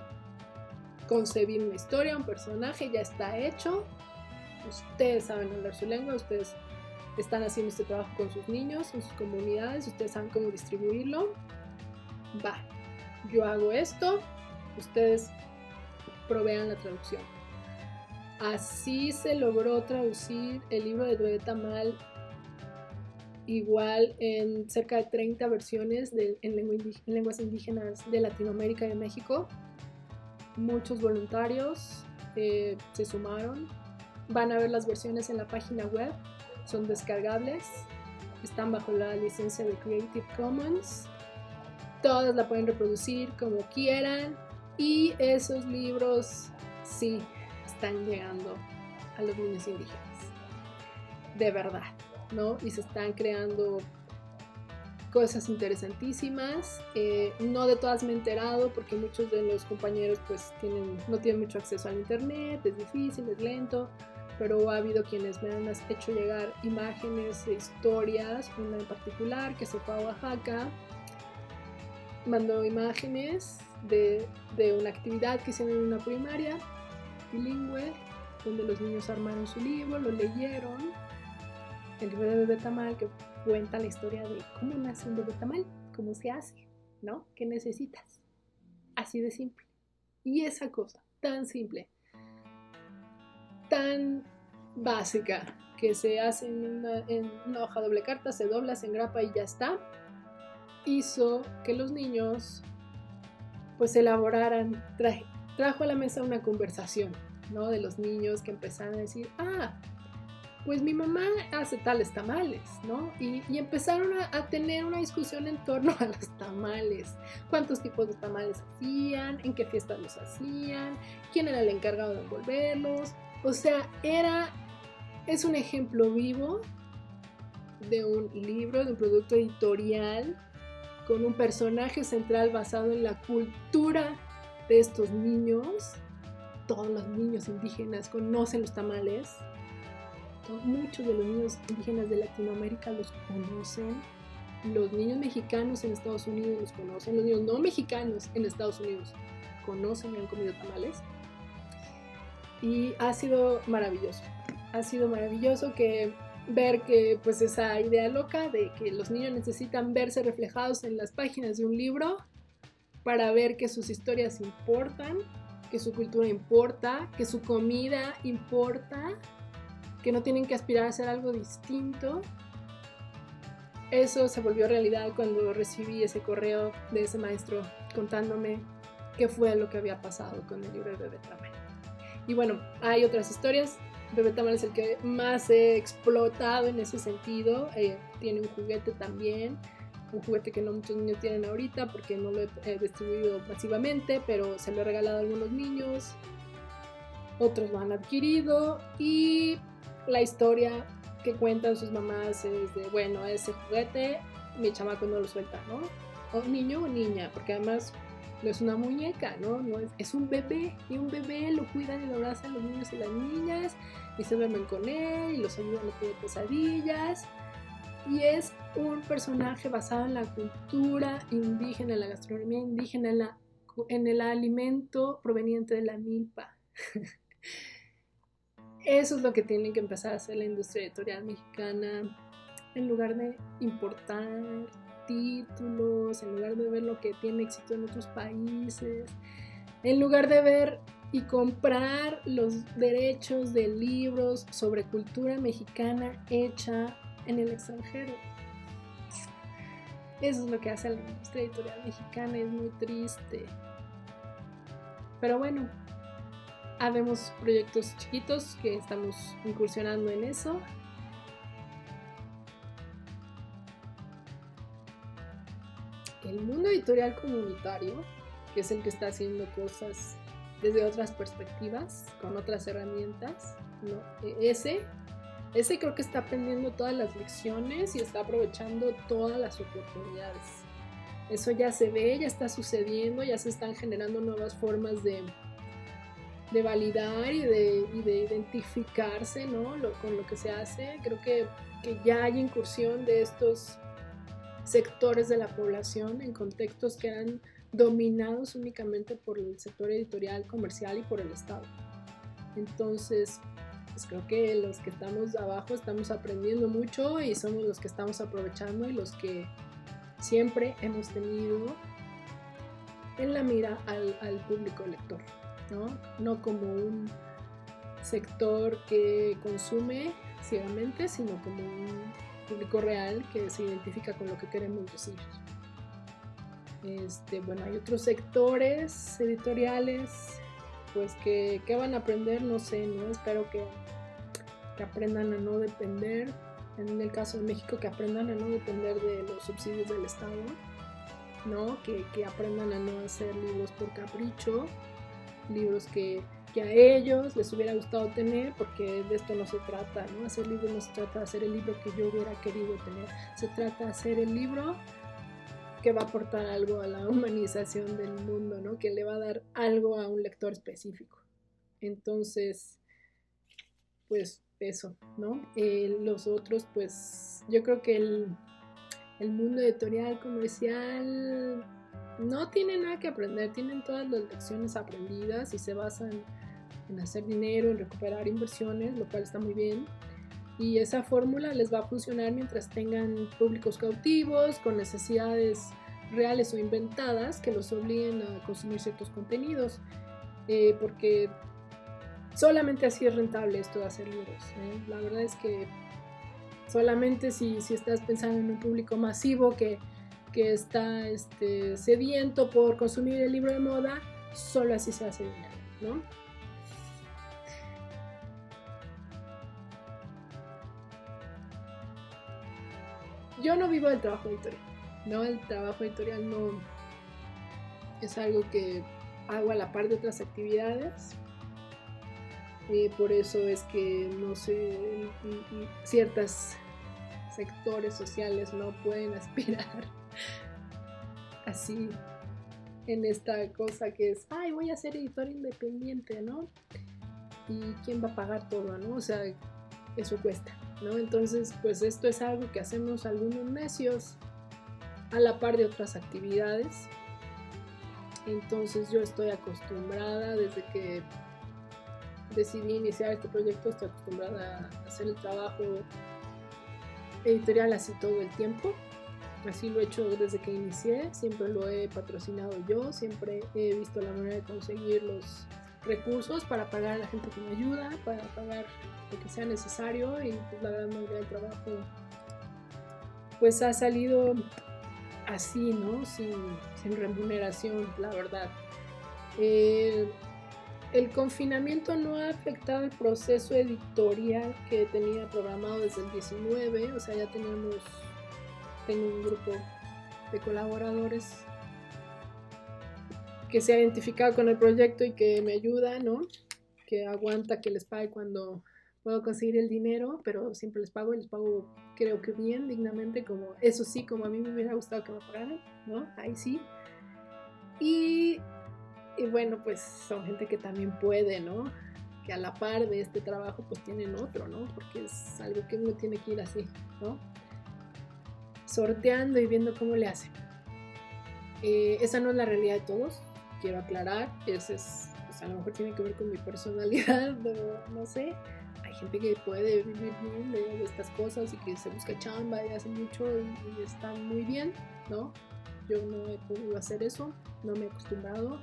concebir una historia, un personaje, ya está hecho. Ustedes saben hablar su lengua, ustedes están haciendo este trabajo con sus niños, en sus comunidades, ustedes saben cómo distribuirlo. Va, yo hago esto, ustedes provean la traducción. Así se logró traducir el libro de Bebé Tamal, igual en cerca de 30 versiones en lenguas indígenas de Latinoamérica y de México. Muchos voluntarios se sumaron. Van a ver las versiones en la página web, son descargables, están bajo la licencia de Creative Commons, todas la pueden reproducir como quieran y esos libros sí están llegando a los niños indígenas, de verdad, ¿no? Y se están creando cosas interesantísimas. No de todas me he enterado porque muchos de los compañeros pues no tienen mucho acceso al internet, es difícil, es lento, pero ha habido quienes me han hecho llegar imágenes de historias, una en particular que se fue a Oaxaca, mandó imágenes de una actividad que hicieron en una primaria bilingüe, donde los niños armaron su libro, lo leyeron, el libro de Bebé Tamal, que cuenta la historia de cómo nace un bebé tamal, cómo se hace, ¿no? ¿Qué necesitas? Así de simple. Y esa cosa tan simple, tan básica, que se hace en una hoja doble carta, se dobla, se engrapa y ya está, hizo que los niños pues elaboraran, trajo a la mesa una conversación, ¿no? De los niños que empezaron a decir, pues mi mamá hace tales tamales, ¿no? Y empezaron a tener una discusión en torno a los tamales. ¿Cuántos tipos de tamales hacían? ¿En qué fiestas los hacían? ¿Quién era el encargado de envolverlos? O sea, es un ejemplo vivo de un libro, de un producto editorial con un personaje central basado en la cultura de estos niños. Todos los niños indígenas conocen los tamales. Muchos de los niños indígenas de Latinoamérica los conocen. Los niños mexicanos en Estados Unidos los conocen. Los niños no mexicanos en Estados Unidos conocen y han comido tamales. Y ha sido maravilloso. Ha sido maravilloso ver que pues esa idea loca de que los niños necesitan verse reflejados en las páginas de un libro para ver que sus historias importan, que su cultura importa, que su comida importa, que no tienen que aspirar a hacer algo distinto. Eso se volvió realidad cuando recibí ese correo de ese maestro contándome qué fue lo que había pasado con el libro de Bebé Tamal. Y bueno, hay otras historias. Bebé Tamal es el que más he explotado en ese sentido. Tiene un juguete también, un juguete que no muchos niños tienen ahorita porque no lo he distribuido masivamente, pero se lo he regalado a algunos niños, otros lo han adquirido, y la historia que cuentan sus mamás es de, bueno, ese juguete mi chamaco no lo suelta, ¿no? O niño o niña, porque además no es una muñeca, ¿no? Es un bebé, y un bebé lo cuidan y lo abrazan los niños y las niñas, y se duermen con él, y los ayudan a tener pesadillas. Y es un personaje basado en la cultura indígena, en la gastronomía indígena, en el alimento proveniente de la milpa. Eso es lo que tiene que empezar a hacer la industria editorial mexicana, en lugar de importar títulos, en lugar de ver lo que tiene éxito en otros países, en lugar de ver y comprar los derechos de libros sobre cultura mexicana hecha en el extranjero. Eso es lo que hace la industria editorial mexicana, es muy triste. Pero bueno, habemos proyectos chiquitos que estamos incursionando en eso. El mundo editorial comunitario, que es el que está haciendo cosas desde otras perspectivas, con otras herramientas, ¿no? Ese creo que está aprendiendo todas las lecciones y está aprovechando todas las oportunidades. Eso ya se ve, ya está sucediendo, ya se están generando nuevas formas de validar y de identificarse, ¿no? Con lo que se hace. Creo que ya hay incursión de estos sectores de la población en contextos que eran dominados únicamente por el sector editorial, comercial y por el Estado. Entonces, pues creo que los que estamos abajo estamos aprendiendo mucho y somos los que estamos aprovechando y los que siempre hemos tenido en la mira al público lector, ¿no? No como un sector que consume ciegamente, sino como un público real que se identifica con lo que queremos decir. Bueno, hay otros sectores editoriales pues que van a aprender, no sé, ¿no? Espero que aprendan a no depender, en el caso de México, que aprendan a no depender de los subsidios del Estado, ¿no? Que aprendan a no hacer libros por capricho, libros que a ellos les hubiera gustado tener, porque de esto no se trata, ¿no? Hacer libros no se trata de hacer el libro que yo hubiera querido tener, se trata de hacer el libro que va a aportar algo a la humanización del mundo, ¿no? Que le va a dar algo a un lector específico. Entonces, pues eso, ¿no? Los otros, pues yo creo que el mundo editorial comercial no tiene nada que aprender, tienen todas las lecciones aprendidas y se basan en hacer dinero, en recuperar inversiones, lo cual está muy bien. Y esa fórmula les va a funcionar mientras tengan públicos cautivos, con necesidades reales o inventadas que los obliguen a consumir ciertos contenidos, porque solamente así es rentable esto de hacer libros. La verdad es que solamente si estás pensando en un público masivo que está sediento por consumir el libro de moda, solo así se hace dinero, ¿no? Yo no vivo del trabajo editorial, ¿no? El trabajo editorial no es algo que hago a la par de otras actividades. Por eso es que, no sé, ciertos sectores sociales no pueden aspirar así en esta cosa que es, ay, voy a ser editor independiente, ¿no? ¿Y quién va a pagar todo, no? O sea, eso cuesta, ¿no? Entonces, pues esto es algo que hacemos algunos necios a la par de otras actividades. Entonces yo estoy acostumbrada, desde que decidí iniciar este proyecto, estoy acostumbrada a hacer el trabajo editorial así todo el tiempo. Así lo he hecho desde que inicié, siempre lo he patrocinado yo, siempre he visto la manera de conseguir los recursos para pagar a la gente que me ayuda, para pagar lo que sea necesario, y pues la gran mayoría del trabajo pues ha salido así, ¿no? Sin remuneración, la verdad. El confinamiento no ha afectado el proceso editorial que tenía programado desde el 19, o sea, ya tengo un grupo de colaboradores que se ha identificado con el proyecto y que me ayuda, ¿no? Que aguanta que les pague cuando puedo conseguir el dinero, pero siempre les pago creo que bien, dignamente, como eso sí, como a mí me hubiera gustado que me pagaran, ¿no? Ahí sí. Y bueno, pues son gente que también puede, ¿no? Que a la par de este trabajo pues tienen otro, ¿no? Porque es algo que uno tiene que ir así, ¿no? sorteando y viendo cómo le hacen. Esa no es la realidad de todos, quiero aclarar. Ese es, pues a lo mejor tiene que ver con mi personalidad, pero no sé. Hay gente que puede vivir bien de estas cosas y que se busca chamba y hace mucho y está muy bien, ¿no? Yo no he podido hacer eso, no me he acostumbrado,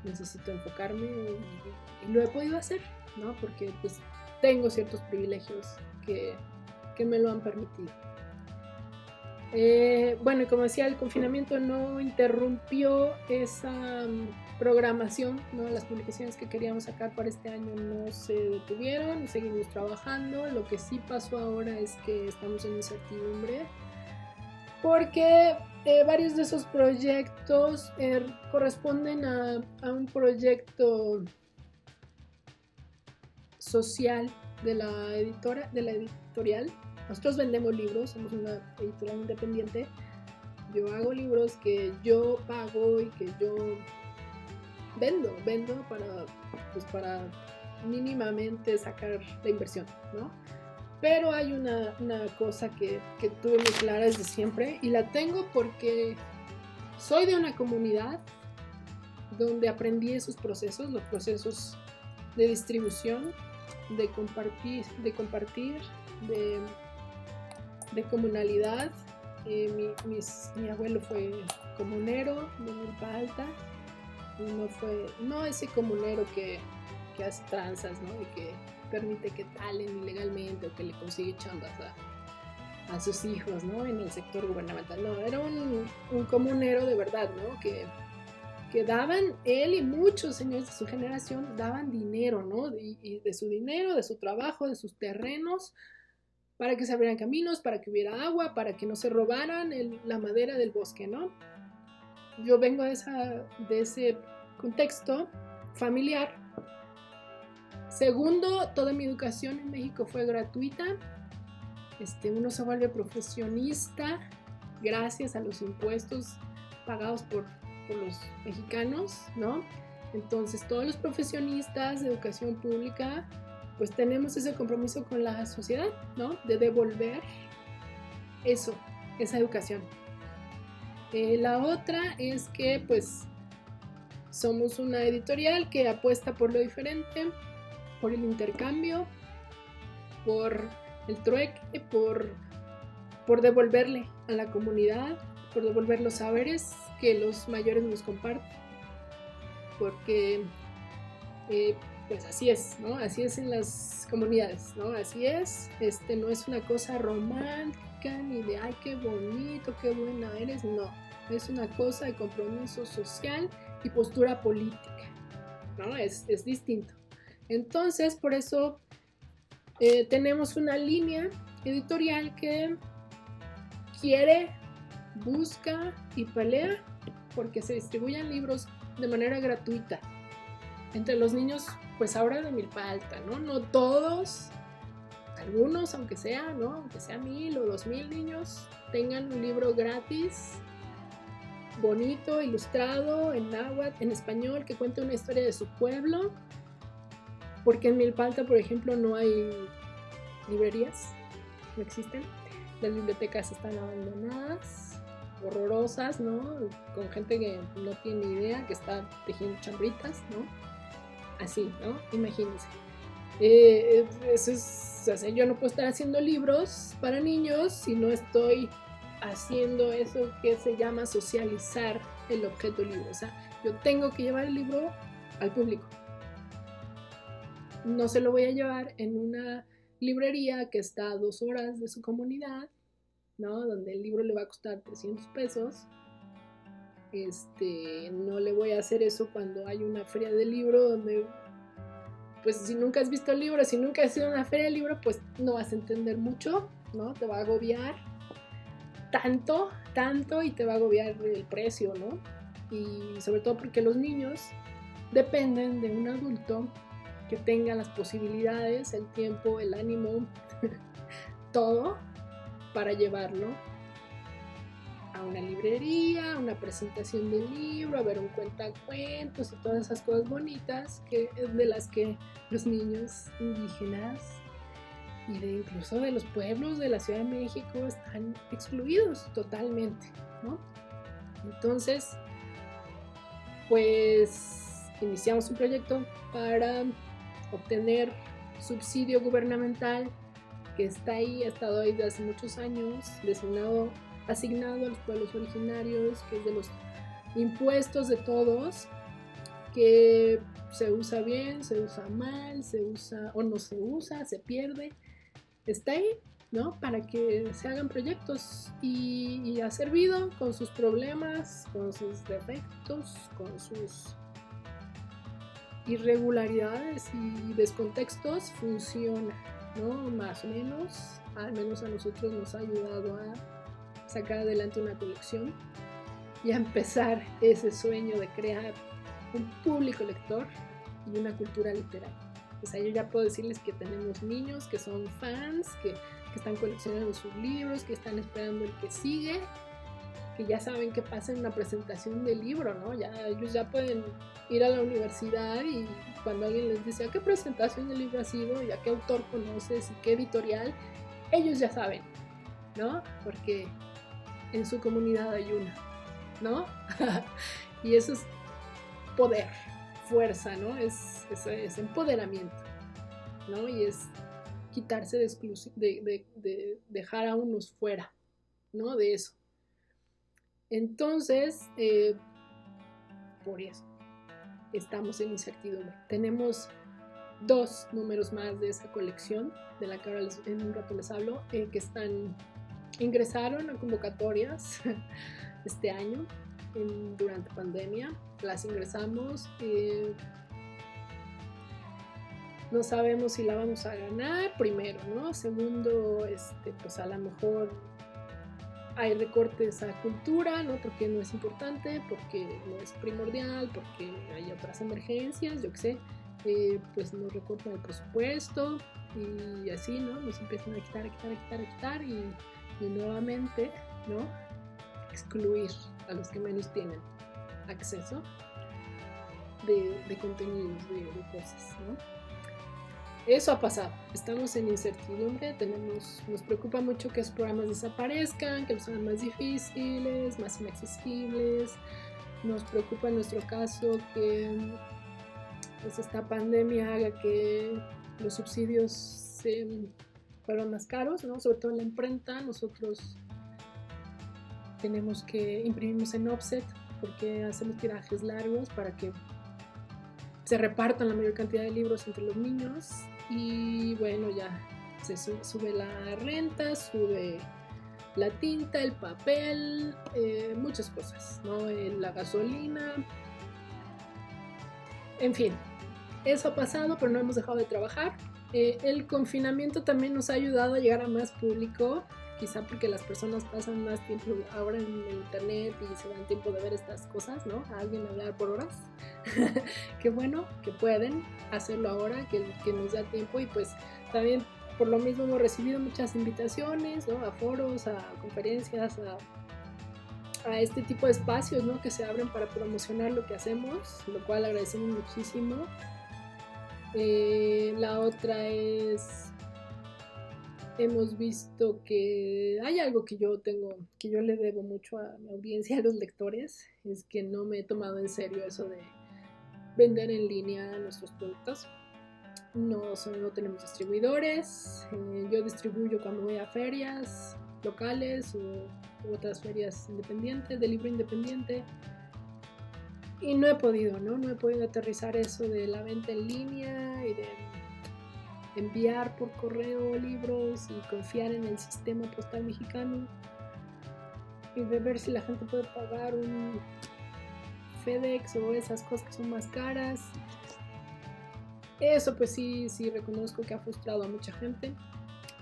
necesito enfocarme y lo he podido hacer, ¿no? Porque pues tengo ciertos privilegios que me lo han permitido. Bueno, y como decía, el confinamiento no interrumpió esa programación, ¿no? Las publicaciones que queríamos sacar para este año no se detuvieron, seguimos trabajando. Lo que sí pasó ahora es que estamos en incertidumbre porque varios de esos proyectos corresponden a un proyecto social de la editorial. Nosotros vendemos libros, somos una editorial independiente. Yo hago libros que yo pago y que yo vendo para mínimamente sacar la inversión, ¿no? Pero hay una cosa que tuve muy clara desde siempre y la tengo porque soy de una comunidad donde aprendí esos procesos, los procesos de distribución, de compartir, de comunalidad. Mi abuelo fue comunero de Milpa Alta y no ese comunero que hace tranzas, ¿no? Y que permite que talen ilegalmente o que le consigue chambas a sus hijos, ¿no? En el sector gubernamental. No, era un comunero de verdad, ¿no? Que daban, él y muchos señores de su generación daban dinero, ¿no? Y de su dinero, de su trabajo, de sus terrenos, para que se abrieran caminos, para que hubiera agua, para que no se robaran la madera del bosque, ¿no? Yo vengo de ese contexto familiar. Segundo, toda mi educación en México fue gratuita. Uno se vuelve profesionista gracias a los impuestos pagados por los mexicanos, ¿no? Entonces, todos los profesionistas de educación pública, pues tenemos ese compromiso con la sociedad, ¿no? De devolver esa educación. La otra es que, pues, somos una editorial que apuesta por lo diferente, por el intercambio, por el trueque, por devolverle a la comunidad, por devolver los saberes que los mayores nos comparten, porque pues así es, ¿no? Así es en las comunidades, ¿no? Así es, no es una cosa romántica ni de ay, qué bonito, qué buena eres, no, es una cosa de compromiso social y postura política, ¿no? Es distinto. Entonces, por eso tenemos una línea editorial que quiere, busca y pelea porque se distribuyan libros de manera gratuita entre los niños, pues ahora de Milpa Alta, ¿no? No todos, algunos, aunque sea, ¿no? Aunque sea 1000 o 2000 niños, tengan un libro gratis, bonito, ilustrado, en náhuatl, en español, que cuente una historia de su pueblo, porque en Milpa Alta, por ejemplo, no hay librerías, no existen, las bibliotecas están abandonadas, horrorosas, ¿no? Con gente que no tiene ni idea, que está tejiendo chambritas, ¿no? Así, ¿no? Imagínense. Eso es, o sea, yo no puedo estar haciendo libros para niños si no estoy haciendo eso que se llama socializar el objeto libro. O sea, yo tengo que llevar el libro al público. No se lo voy a llevar en una librería que está a 2 horas de su comunidad, ¿no? Donde el libro le va a costar 300 pesos. No le voy a hacer eso cuando hay una feria de libro donde, pues si nunca has visto el libro, si nunca has ido a una feria de libro, pues no vas a entender mucho, ¿no? Te va a agobiar tanto y te va a agobiar el precio, ¿no? Y sobre todo porque los niños dependen de un adulto que tenga las posibilidades, el tiempo, el ánimo, todo para llevarlo a una librería, a una presentación del libro, a ver un cuentacuentos y todas esas cosas bonitas de las que los niños indígenas y de incluso de los pueblos de la Ciudad de México están excluidos totalmente, ¿no? Entonces, pues iniciamos un proyecto para obtener subsidio gubernamental que está ahí, ha estado ahí desde hace muchos años, asignado a los pueblos originarios, que es de los impuestos de todos, que se usa bien, se usa mal, se usa o no se usa, se pierde, está ahí, ¿no? Para que se hagan proyectos y ha servido con sus problemas, con sus defectos, con sus irregularidades y descontextos, funciona, ¿no? Más o menos, al menos a nosotros nos ha ayudado a sacar adelante una colección y a empezar ese sueño de crear un público lector y una cultura literaria. O sea, yo ya puedo decirles que tenemos niños que son fans, que están coleccionando sus libros, que están esperando el que sigue, que ya saben qué pasa en una presentación del libro, ¿no? Ya, ellos ya pueden ir a la universidad y cuando alguien les dice a qué presentación del libro ha sido y a qué autor conoces y qué editorial, ellos ya saben, ¿no? Porque en su comunidad hay una, ¿no? Y eso es poder, fuerza, ¿no? Es empoderamiento, ¿no? Y es quitarse de dejar a unos fuera, ¿no? De eso. Entonces, por eso estamos en incertidumbre. Tenemos 2 números más de esa colección, de la que ahora en un rato les hablo, que ingresaron a convocatorias este año, durante pandemia. Las ingresamos. No sabemos si la vamos a ganar, primero, ¿no? Segundo, pues a lo mejor hay recortes a cultura, ¿no? Porque no es importante, porque no es primordial, porque hay otras emergencias, yo qué sé, pues nos recortan el presupuesto y así, ¿no? Nos empiezan a quitar y nuevamente, ¿no? Excluir a los que menos tienen acceso de contenidos, de cosas, ¿no? Eso ha pasado, estamos en incertidumbre, nos preocupa mucho que los programas desaparezcan, que los hagan más difíciles, más inaccesibles, nos preocupa en nuestro caso que pues, esta pandemia haga que los subsidios se fueran más caros, ¿no? Sobre todo en la imprenta, nosotros tenemos que imprimimos en offset porque hacemos tirajes largos para que se repartan la mayor cantidad de libros entre los niños y bueno, ya se sube la renta, sube la tinta, el papel, muchas cosas, ¿no? La gasolina, en fin, eso ha pasado, pero no hemos dejado de trabajar. El confinamiento también nos ha ayudado a llegar a más público, quizá porque las personas pasan más tiempo ahora en el internet y se dan tiempo de ver estas cosas, ¿no? A alguien hablar por horas. Qué bueno que pueden hacerlo ahora, que nos da tiempo y pues también por lo mismo hemos recibido muchas invitaciones, ¿no? A foros, a conferencias, a este tipo de espacios, ¿no? Que se abren para promocionar lo que hacemos, lo cual agradecemos muchísimo. La otra es, hemos visto que hay algo que yo le debo mucho a mi audiencia, a los lectores, es que no me he tomado en serio eso de vender en línea nuestros productos. No tenemos distribuidores, yo distribuyo cuando voy a ferias locales u otras ferias independientes, de libro independiente. Y no he podido aterrizar eso de la venta en línea y de enviar por correo libros y confiar en el sistema postal mexicano y de ver si la gente puede pagar un FedEx o esas cosas que son más caras. Eso pues sí reconozco que ha frustrado a mucha gente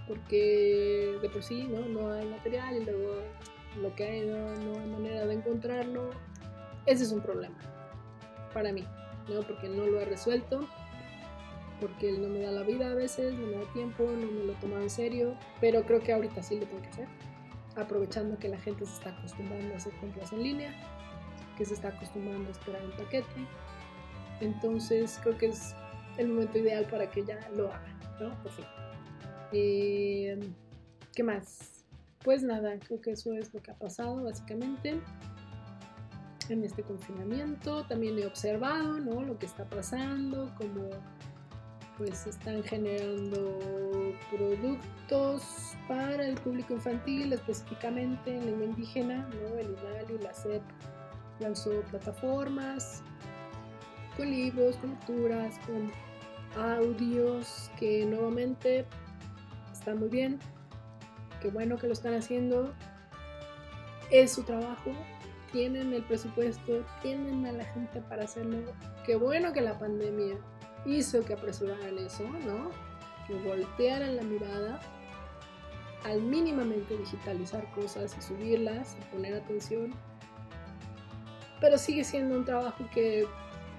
porque de por sí no hay material y luego lo que hay no hay manera de encontrarlo. Ese es un problema para mí, ¿no? Porque no lo he resuelto, porque él no me da la vida a veces, no me da tiempo, no me lo he tomado en serio, pero creo que ahorita sí lo tengo que hacer, aprovechando que la gente se está acostumbrando a hacer compras en línea, que se está acostumbrando a esperar un paquete. Entonces creo que es el momento ideal para que ya lo hagan, ¿no? Por fin. ¿Qué más? Pues nada, creo que eso es lo que ha pasado básicamente en este confinamiento. También he observado, ¿no?, lo que está pasando, cómo pues están generando productos para el público infantil, específicamente en lengua indígena, ¿no? El INALI, la SEP lanzó plataformas con libros, con lecturas, con audios, que nuevamente está muy bien, qué bueno que lo están haciendo, es su trabajo, tienen el presupuesto, tienen a la gente para hacerlo, qué bueno que la pandemia hizo que apresuraran eso, ¿no? Que voltearan la mirada al mínimamente digitalizar cosas y subirlas y poner atención, pero sigue siendo un trabajo que,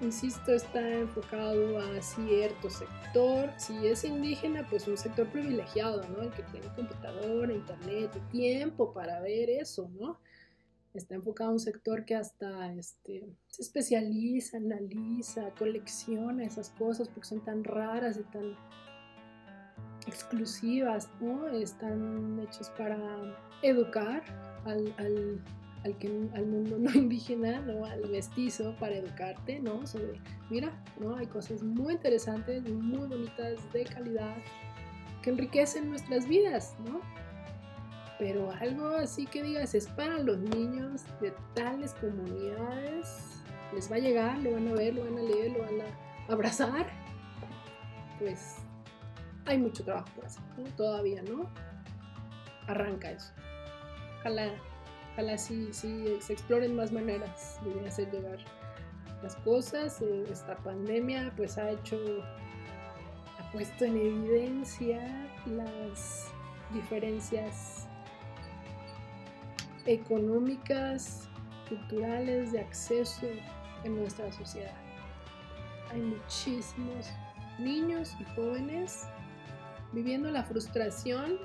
insisto, está enfocado a cierto sector. Si es indígena, pues un sector privilegiado, ¿no? El que tiene computadora, internet y tiempo para ver eso, ¿no? Está enfocado a un sector que hasta se especializa, analiza, colecciona esas cosas porque son tan raras y tan exclusivas, ¿no? Están hechos para educar al mundo no indígena, ¿no? Al mestizo, para educarte, ¿no? Sobre, mira, ¿no? Hay cosas muy interesantes, muy bonitas, de calidad, que enriquecen nuestras vidas, ¿no? Pero algo así que digas es para los niños de tales comunidades, les va a llegar, lo van a ver, lo van a leer, lo van a abrazar, pues hay mucho trabajo por hacer, ¿no? Todavía, ¿no? Arranca eso. Ojalá sí se exploren más maneras de hacer llegar las cosas. Esta pandemia pues ha puesto en evidencia las diferencias económicas, culturales, de acceso en nuestra sociedad. Hay muchísimos niños y jóvenes viviendo la frustración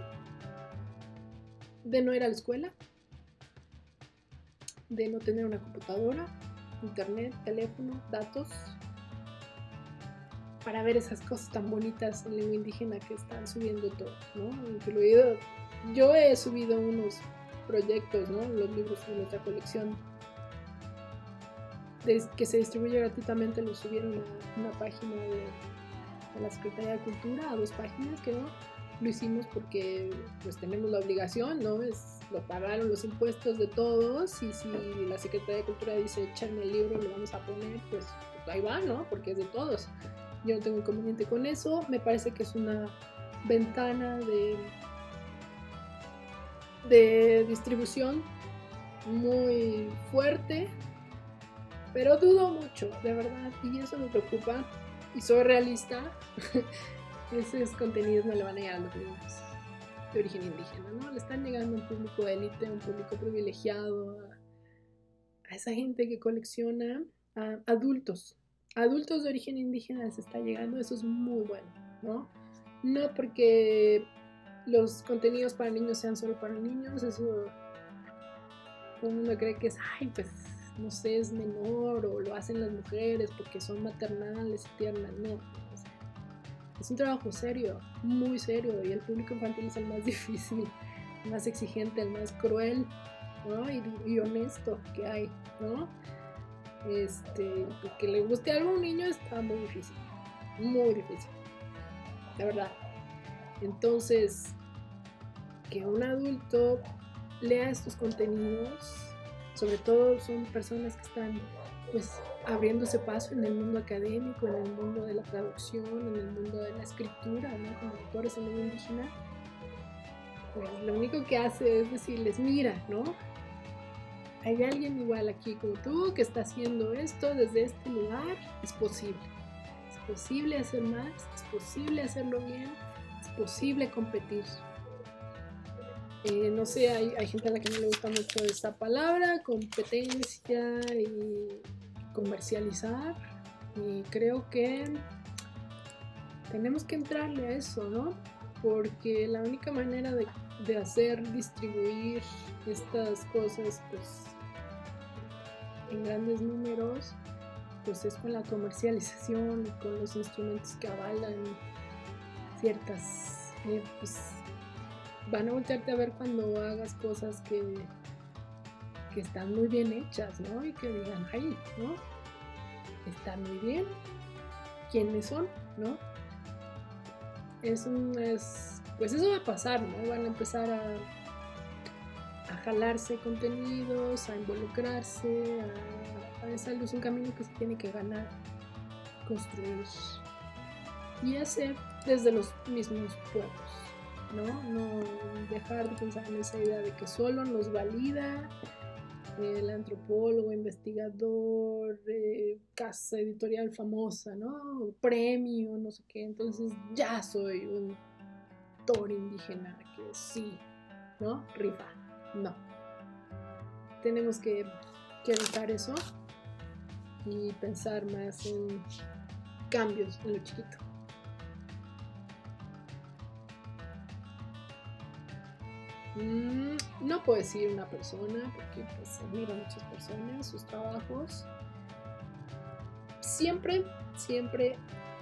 de no ir a la escuela, de no tener una computadora, internet, teléfono, datos, para ver esas cosas tan bonitas en lengua indígena que están subiendo todos, ¿no? Incluido, yo he subido unos proyectos, ¿no? Los libros de nuestra colección que se distribuye gratuitamente, los subieron a una página de la Secretaría de Cultura, a 2 páginas, que no lo hicimos porque pues tenemos la obligación, ¿no? Lo pagaron los impuestos de todos, y si la Secretaría de Cultura dice échame el libro, lo vamos a poner, pues ahí va, ¿no? Porque es de todos. Yo no tengo inconveniente con eso. Me parece que es una ventana de distribución muy fuerte, pero dudo mucho, de verdad, y eso me preocupa, y soy realista. Esos contenidos no le van a llegar a los niños de origen indígena, ¿no? Le están llegando a un público élite, a un público privilegiado, a esa gente que colecciona, a adultos de origen indígena les está llegando. Eso es muy bueno, ¿no? No porque los contenidos para niños sean solo para niños, eso uno cree que es, ay, pues, no sé, es menor, o lo hacen las mujeres porque son maternales y tiernas, no. Es un trabajo serio, muy serio, y el público infantil es el más difícil, el más exigente, el más cruel, ¿no? Y honesto que hay, ¿no? Que le guste algo a un niño está muy difícil, la verdad. Entonces, que un adulto lea estos contenidos, sobre todo son personas que están pues abriéndose paso en el mundo académico, en el mundo de la traducción, en el mundo de la escritura, ¿no? Como autores en lengua indígena, pues lo único que hace es decirles, mira, ¿no? Hay alguien igual aquí como tú que está haciendo esto desde este lugar, es posible hacer más, es posible hacerlo bien, es posible competir. No sé, hay gente a la que no le gusta mucho esta palabra, competencia y comercializar, y creo que tenemos que entrarle a eso, ¿no? Porque la única manera de hacer distribuir estas cosas pues en grandes números pues es con la comercialización, con los instrumentos que avalan ciertas pues van a voltearte a ver cuando hagas cosas que están muy bien hechas, ¿no? Y que digan, ay, ¿no? Están muy bien. ¿Quiénes son? ¿No? Pues eso va a pasar, ¿no? Van a empezar a jalarse contenidos, a involucrarse, a esa luz, un camino que se tiene que ganar, construir y hacer desde los mismos pueblos, ¿no? No dejar de pensar en esa idea de que solo nos valida el antropólogo, investigador, casa editorial famosa, ¿no? Premio, no sé qué, entonces ya soy un autor indígena que sí, ¿no? Rifa. No. Tenemos que evitar eso y pensar más en cambios en lo chiquito. No puedo decir una persona porque pues admiro a muchas personas, sus trabajos. Siempre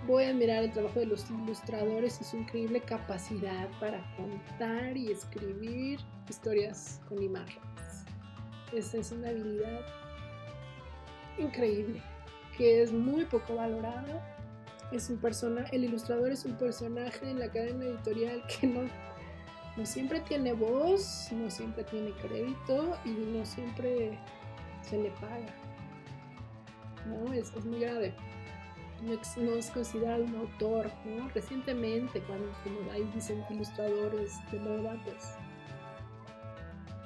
voy a admirar el trabajo de los ilustradores y su increíble capacidad para contar y escribir historias con imágenes. Esa es una habilidad increíble que es muy poco valorada. El ilustrador es un personaje en la cadena editorial que no siempre tiene voz, no siempre tiene crédito y no siempre se le paga, ¿no? Es muy grave. No es considerado un autor, ¿no? Recientemente, cuando hay ilustradores de moda,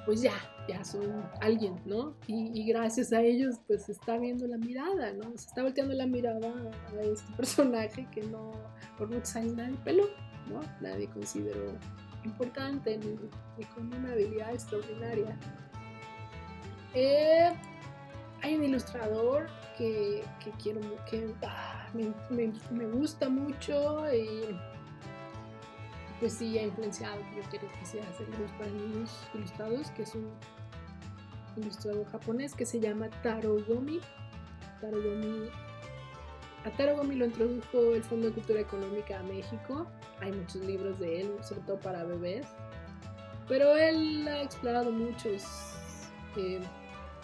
pues ya son alguien, ¿no? Y gracias a ellos, pues se está viendo la mirada, ¿no? Se está volteando la mirada a este personaje que no, por muchos años nadie peló, ¿no? Nadie consideró importante ni con una habilidad extraordinaria. Hay un ilustrador que quiero, que me gusta mucho y pues sí ha influenciado que yo quisiera hacer libros para niños ilustrados, que es un ilustrador japonés que se llama Taro Gomi. A Taro Gomi lo introdujo el Fondo de Cultura Económica a México. Hay muchos libros de él, sobre todo para bebés, pero él ha explorado muchos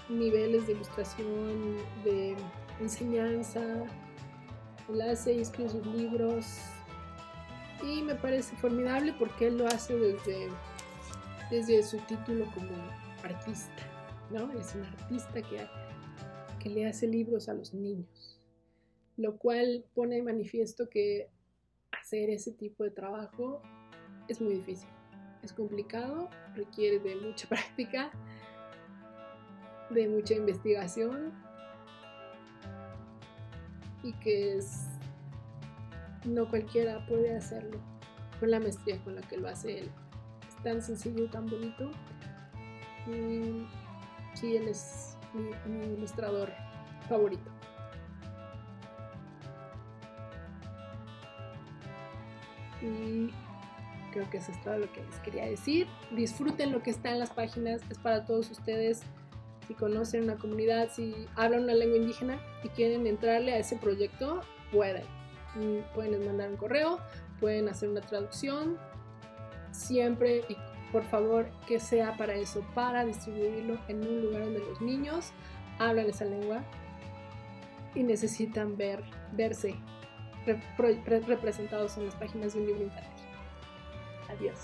niveles de ilustración, de enseñanza. Él hace y escribe sus libros y me parece formidable porque él lo hace desde su título como artista, ¿no? Es un artista que le hace libros a los niños, lo cual pone de manifiesto que hacer ese tipo de trabajo es muy difícil, es complicado, requiere de mucha práctica, de mucha investigación y que no cualquiera puede hacerlo con la maestría con la que lo hace él. Es tan sencillo y tan bonito. Y sí, él es mi ilustrador favorito. Y creo que eso es todo lo que les quería decir. Disfruten lo que está en las páginas, es para todos ustedes. Si conocen una comunidad, si hablan una lengua indígena y quieren entrarle a ese proyecto, pueden mandar un correo, pueden hacer una traducción, siempre y por favor que sea para eso, para distribuirlo en un lugar donde los niños hablan esa lengua y necesitan verse representados en las páginas de un libro infantil. Adiós.